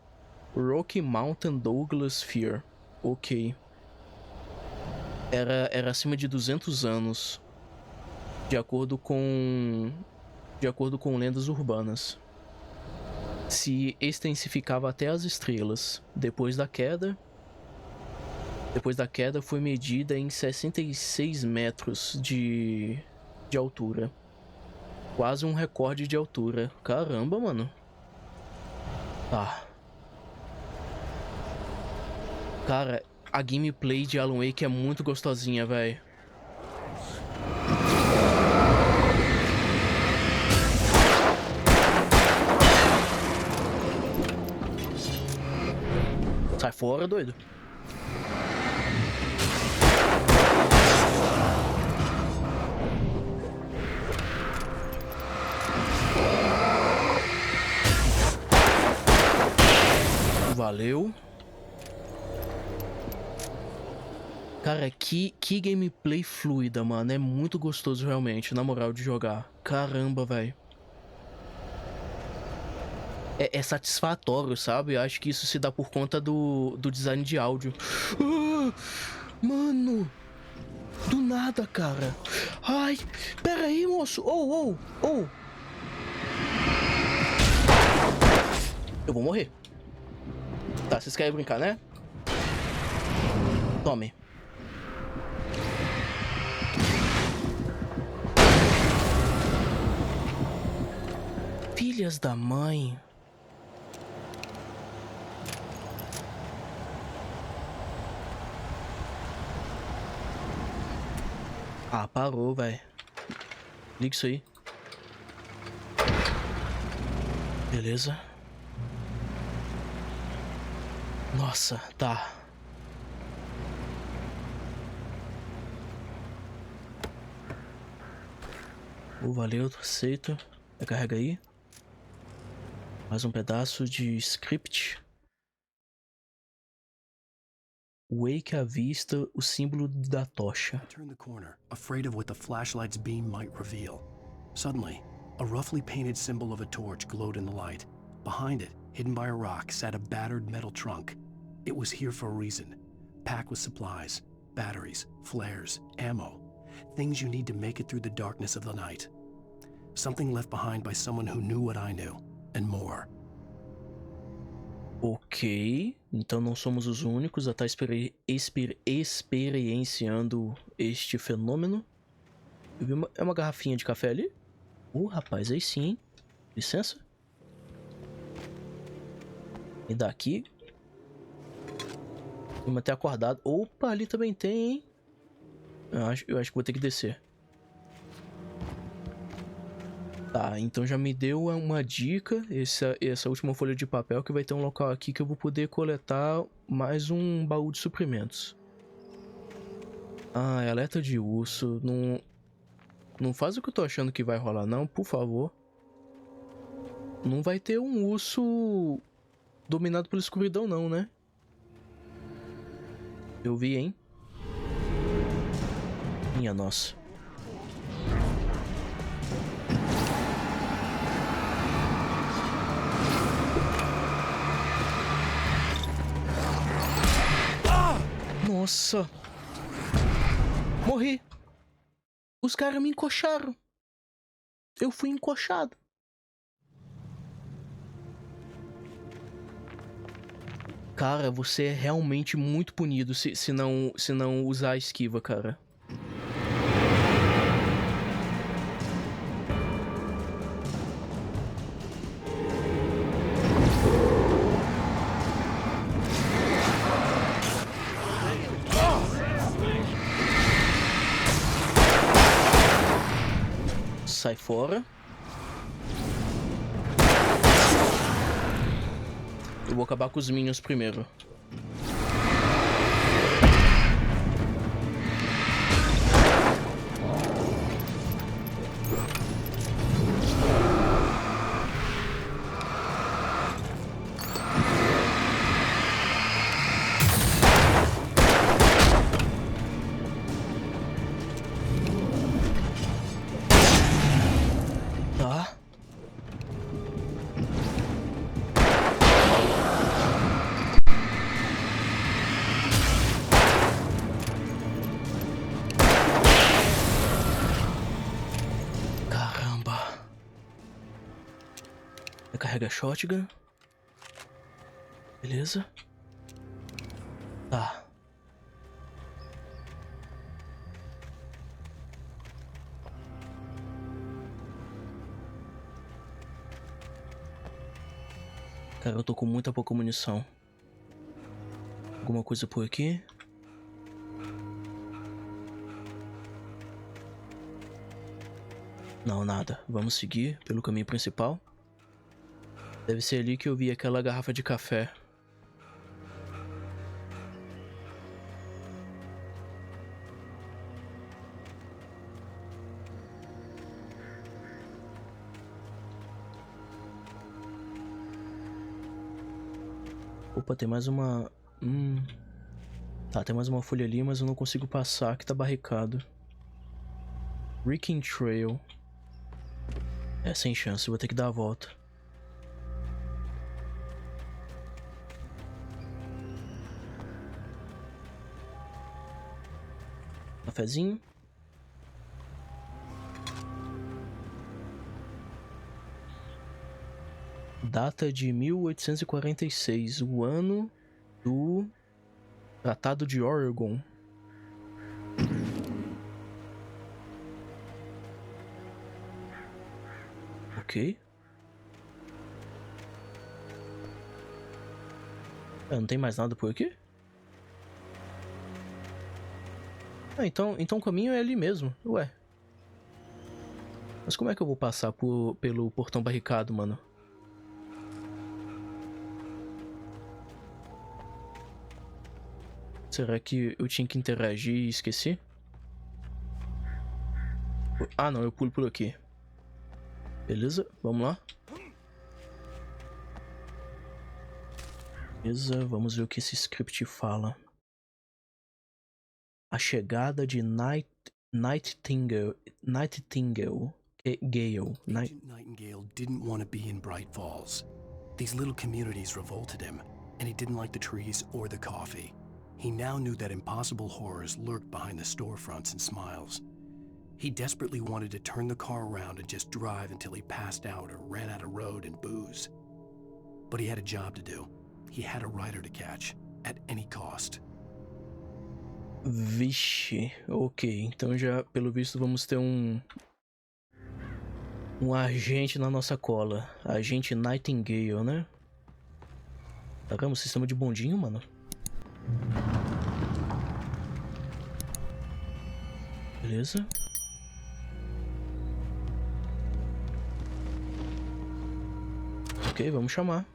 Rocky Mountain Douglas Fir. Ok. Era acima de 200 anos, de acordo com lendas urbanas. Se extensificava até as estrelas. Depois da queda foi medida em 66 metros de altura. Quase um recorde de altura. Caramba, mano. Tá. Cara, a gameplay de Alan Wake é muito gostosinha, velho. Sai fora, doido. Valeu. Cara, que gameplay fluida, mano. É muito gostoso realmente, na moral, de jogar. Caramba, velho. É satisfatório, sabe? Eu acho que isso se dá por conta do design de áudio. Mano! Do nada, cara. Ai, pera aí, moço. Oh. Eu vou morrer. Tá, vocês querem brincar, né? Tome. Filhas da mãe. Ah, parou, velho. Liga isso aí. Beleza. Nossa, tá. Valeu, aceito. Carrega aí. Mais um pedaço de script. Wake à vista o símbolo da tocha. I turned the corner, afraid of what the flashlight's beam might reveal. Suddenly, A roughly painted symbol of a torch glowed in the light. Behind it, hidden by a rock, sat a battered metal trunk. It was here for a reason. Packed with supplies, batteries, flares, ammo. Things you need to make it through the darkness of the night. Something left behind by someone who knew what I knew, and more. Ok, então não somos os únicos a estar experienciando este fenômeno. Eu vi é uma garrafinha de café ali? Rapaz, aí sim, hein? Licença. E daqui. Vamos até acordado. Opa, ali também tem, hein? Eu acho que vou ter que descer. Tá, então já me deu uma dica, essa última folha de papel, que vai ter um local aqui que eu vou poder coletar mais um baú de suprimentos. Ah, é alerta de urso. Não faz o que eu tô achando que vai rolar, não, por favor. Não vai ter um urso dominado pela escuridão, não, né? Eu vi, hein? Minha nossa. Nossa! Morri! Os caras me encoxaram! Eu fui encoxado! Cara, você é realmente muito punido se não usar a esquiva, cara. Sai fora. Eu vou acabar com os minions primeiro. Carrega shotgun. Beleza. Tá. Cara, eu tô com muita pouca munição. Alguma coisa por aqui? Não, nada. Vamos seguir pelo caminho principal. Deve ser ali que eu vi aquela garrafa de café. Opa, tem mais uma... Tá, tem mais uma folha ali, mas eu não consigo passar, que tá barricado. Wrecking Trail. É, sem chance, eu vou ter que dar a volta. Cafezinho. Data de 1846, o ano do Tratado de Oregon. Ok. Não tem mais nada por aqui? Ah, então o caminho é ali mesmo. Ué. Mas como é que eu vou passar pelo portão barricado, mano? Será que eu tinha que interagir e esqueci? Ah, não, eu pulo por aqui. Beleza, vamos lá. Beleza, vamos ver o que esse script fala. A chegada de Nightingale, Nightingale. Agent Nightingale didn't want to be in Bright Falls. These little communities revolted him, and he didn't like the trees or the coffee. He now knew that impossible horrors lurked behind the storefronts and smiles. He desperately wanted to turn the car around and just drive until he passed out or ran out of road and booze. But he had a job to do. He had a rider to catch, at any cost. Vixe, ok. Então já, pelo visto, vamos ter um agente na nossa cola. Agente Nightingale, né? Caramba, sistema de bondinho, mano. Beleza. Ok, vamos chamar.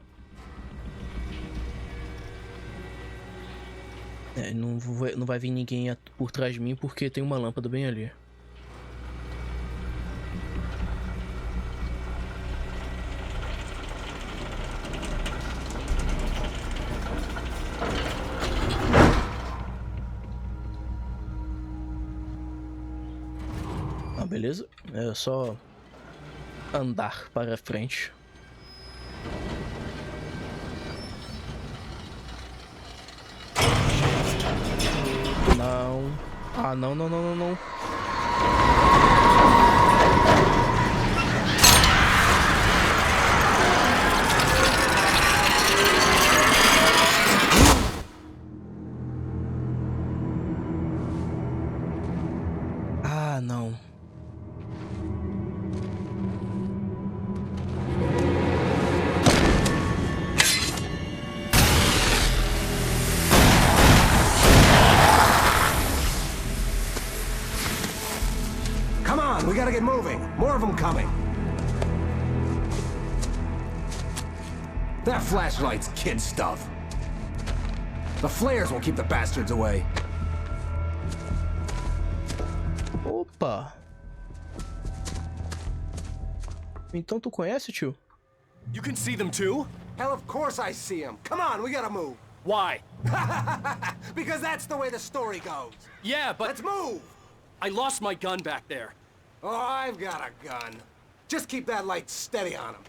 Não vai vir ninguém por trás de mim porque tem uma lâmpada bem ali. Ah, beleza. É só andar para frente. Não. Ah, não, não, não, não, não. Ah, não. We gotta get moving. More of them coming. That flashlight's kid stuff. The flares won't keep the bastards away. Opa. Então tu conhece, tio? You can see them too? Hell, of course I see them. Come on, we gotta move. Why? Because that's the way the story goes. Yeah, but... Let's move! I lost my gun back there. Oh, I've got a gun. Just keep that light steady on him.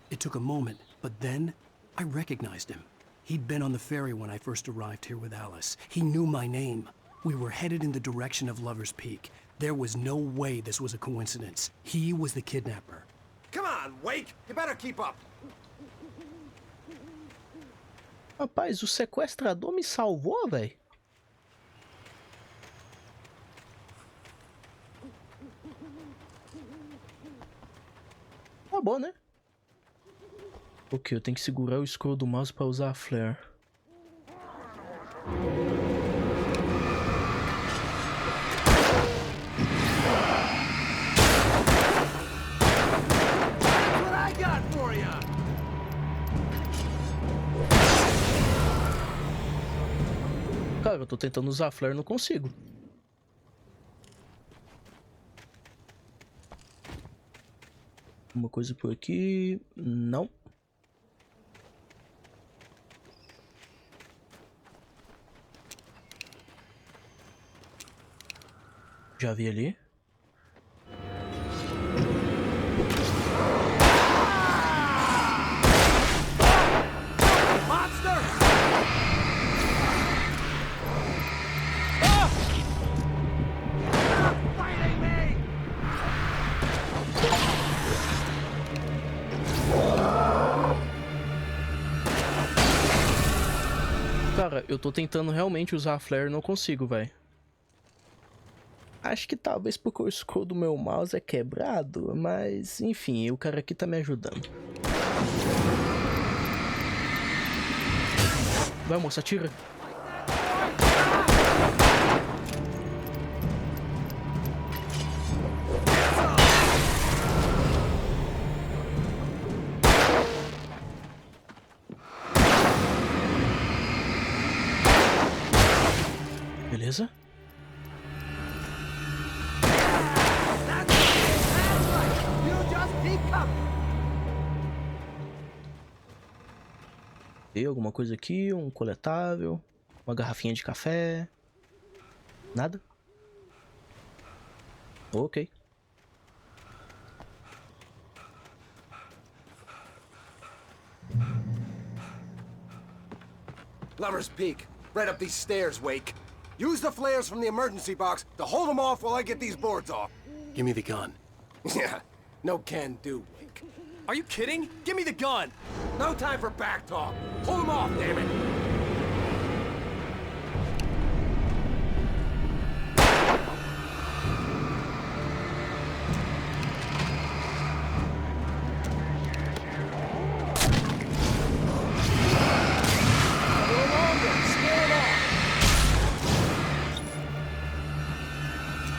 It took a moment, but then I recognized him. He'd been on the ferry when I first arrived here with Alice. He knew my name. We were headed in the direction of Lover's Peak. There was no way this was a coincidence. He was the kidnapper. Come on, Wake! You better keep up. Rapaz, o sequestrador me salvou, velho. Tá bom, né? Ok, eu tenho que segurar o scroll do mouse para usar a flare. What I got for you? Cara, eu tô tentando usar a flare e não consigo. Uma coisa por aqui... Não. Já vi ali. Monster! Stop fighting me! Cara, eu tô tentando realmente usar a flare e não consigo, velho. Acho que talvez porque o scroll do meu mouse é quebrado, mas enfim, o cara aqui tá me ajudando. Vai, moça, atira. Beleza? Tem alguma coisa aqui, um coletável, uma garrafinha de café. Nada? Ok. Lover's Peak. Right up these stairs, Wake. Use the flares from the emergency box to hold them off while I get these boards off. Give me the gun. Yeah, no can do, Wake. Are you kidding? Give me the gun! No time for back talk. Hold them off, damn it!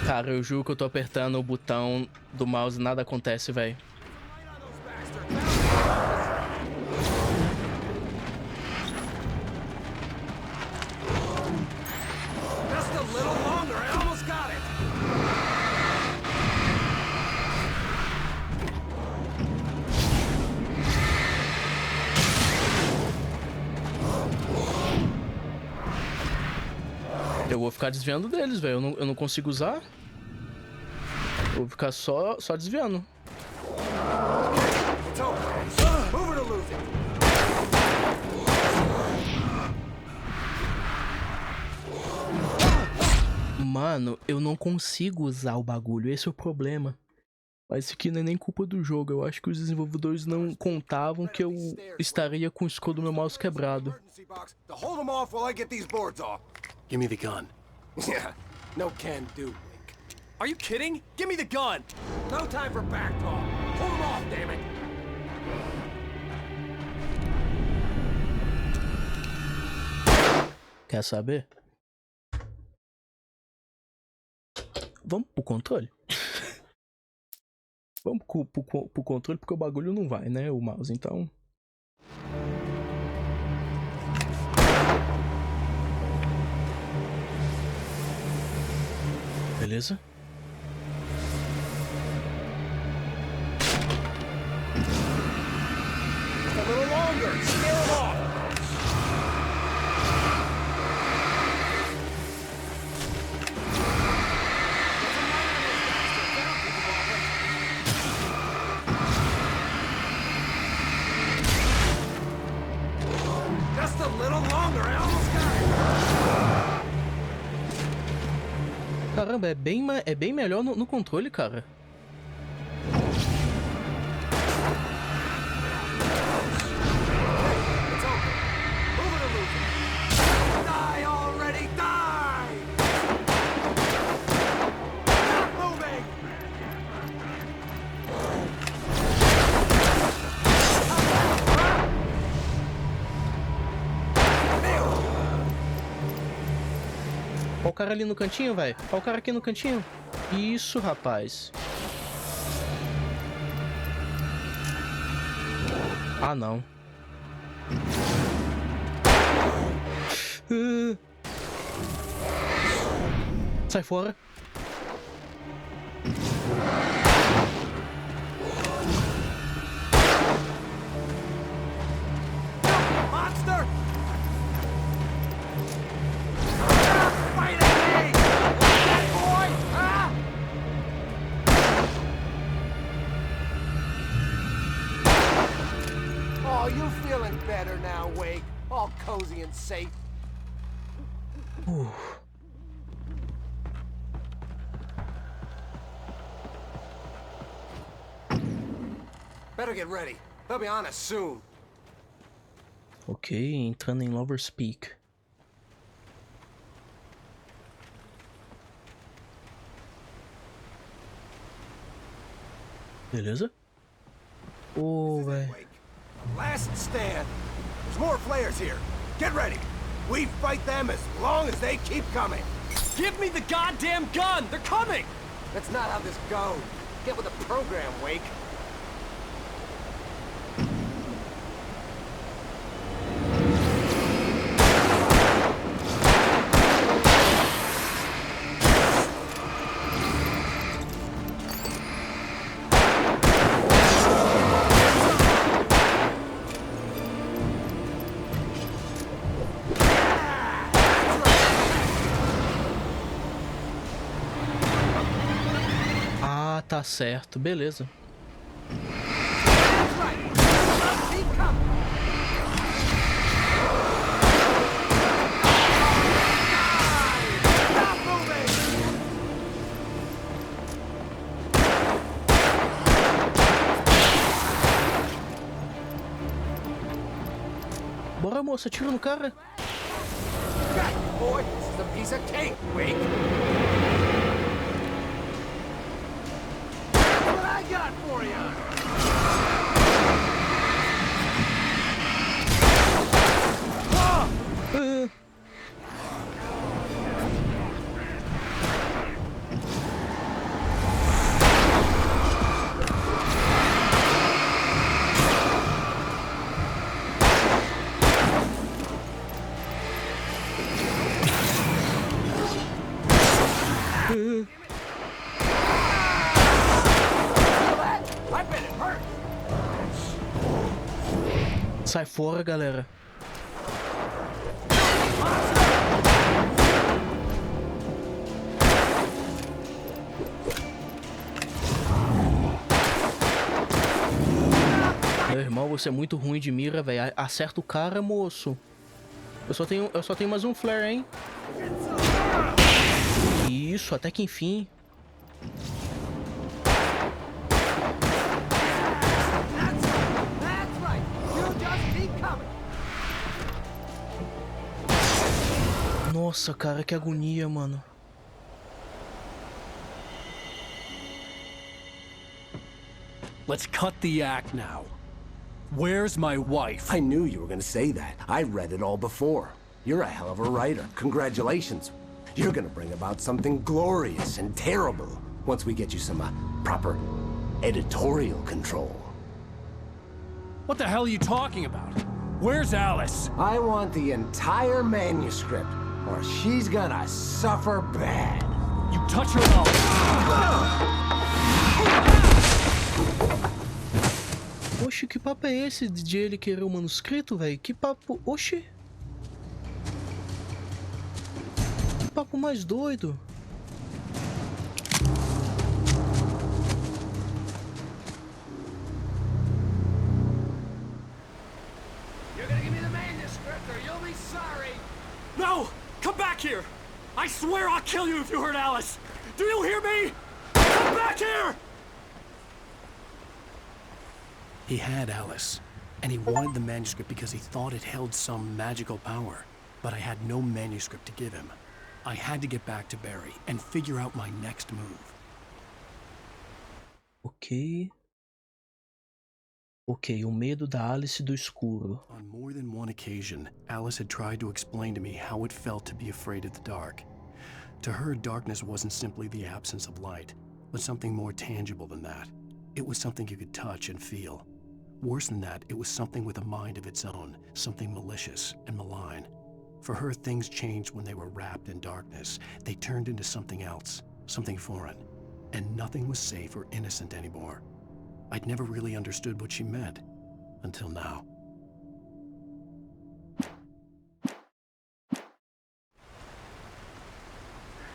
Cara, eu juro que eu tô apertando o botão do mouse e nada acontece, velho. Eu vou ficar desviando deles, velho. Eu não consigo usar. Eu vou ficar só desviando. Mano, eu não consigo usar o bagulho. Esse é o problema. Mas isso aqui não é nem culpa do jogo. Eu acho que os desenvolvedores não contavam que eu estaria com o escudo do meu mouse quebrado. Give me the gun. Yeah, no can do, Wake. Are you kidding? Give me the gun! No time for back talk. Hold them off, damn it! Quer saber? Vamos pro controle? Vamos pro controle porque o bagulho não vai, né? O mouse, então... Beleza? A little longer. Scare them off. Just a little longer. I almost got it. Caramba, é bem melhor no controle, cara. Die already, die! Moving! Olha o cara ali no cantinho, velho. Olha o cara aqui no cantinho. Isso, rapaz. Ah, não. Sai fora. Monster! Oh, you feeling better now, Wake? All cozy and safe. Better get ready. They'll be on us soon. Ok, entrando em Lover's Peak. Beleza? Oh, velho. Last stand. There's more flares here. Get ready. We fight them as long as they keep coming. Give me the goddamn gun! They're coming! That's not how this goes. Get with the program, Wake. Tá certo, beleza. bora, moça, atira no cara. Boy, this is a piece of cake, Wake. What I got for you? Sai fora, galera. Meu irmão, você é muito ruim de mira, velho. Acerta o cara, moço. Eu só tenho mais um flare, hein? Isso, até que enfim. Nossa, cara, que agonia, mano. Let's cut the act now. Where's my wife? I knew you were gonna say that. I read it all before. You're a hell of a writer. Congratulations. You're gonna bring about something glorious and terrible once we get you some proper editorial control. What the hell are you talking about? Where's Alice? I want the entire manuscript, or she's gonna suffer bad. You touch her up. Oxi, que papo é esse de ele querer o manuscrito, velho? Que papo... Oxi. Que papo mais doido. You're gonna give me the manuscript or you'll be sorry. No! Come back here! I swear I'll kill you if you hurt Alice! Do you hear me? Come back here! He had Alice, and he wanted the manuscript because he thought it held some magical power. But I had no manuscript to give him. I had to get back to Barry and figure out my next move. Ok, o medo da Alice do escuro. On more than one occasion, Alice had tried to explain to me how it felt to be afraid of the dark. To her, darkness wasn't simply the absence of light, but something more tangible than that. It was something you could touch and feel. Worse than that, it was something with a mind of its own, something malicious and malign. For her, things changed when they were wrapped in darkness. They turned into something else, something foreign, and nothing was safe or innocent anymore. I'd never really understood what she meant, until now.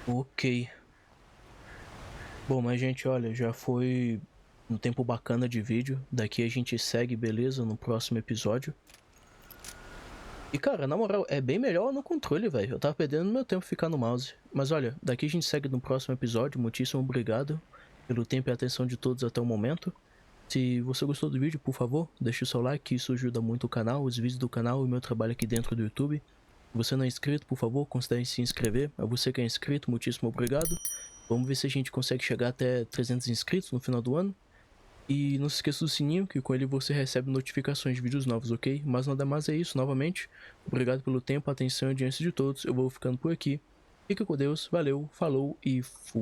Ok. Bom, mas gente, olha, já foi um tempo bacana de vídeo. Daqui a gente segue, beleza? No próximo episódio. E cara, na moral, é bem melhor no controle, velho. Eu tava perdendo meu tempo ficar no mouse. Mas olha, daqui a gente segue no próximo episódio. Muitíssimo obrigado pelo tempo e atenção de todos até o momento. Se você gostou do vídeo, por favor, deixe o seu like, isso ajuda muito o canal, os vídeos do canal e o meu trabalho aqui dentro do YouTube. Se você não é inscrito, por favor, considere se inscrever. A você que é inscrito, muitíssimo obrigado. Vamos ver se a gente consegue chegar até 300 inscritos no final do ano. E não se esqueça do sininho, que com ele você recebe notificações de vídeos novos, ok? Mas nada mais é isso, novamente. Obrigado pelo tempo, atenção e audiência de todos. Eu vou ficando por aqui. Fica com Deus, valeu, falou e fui!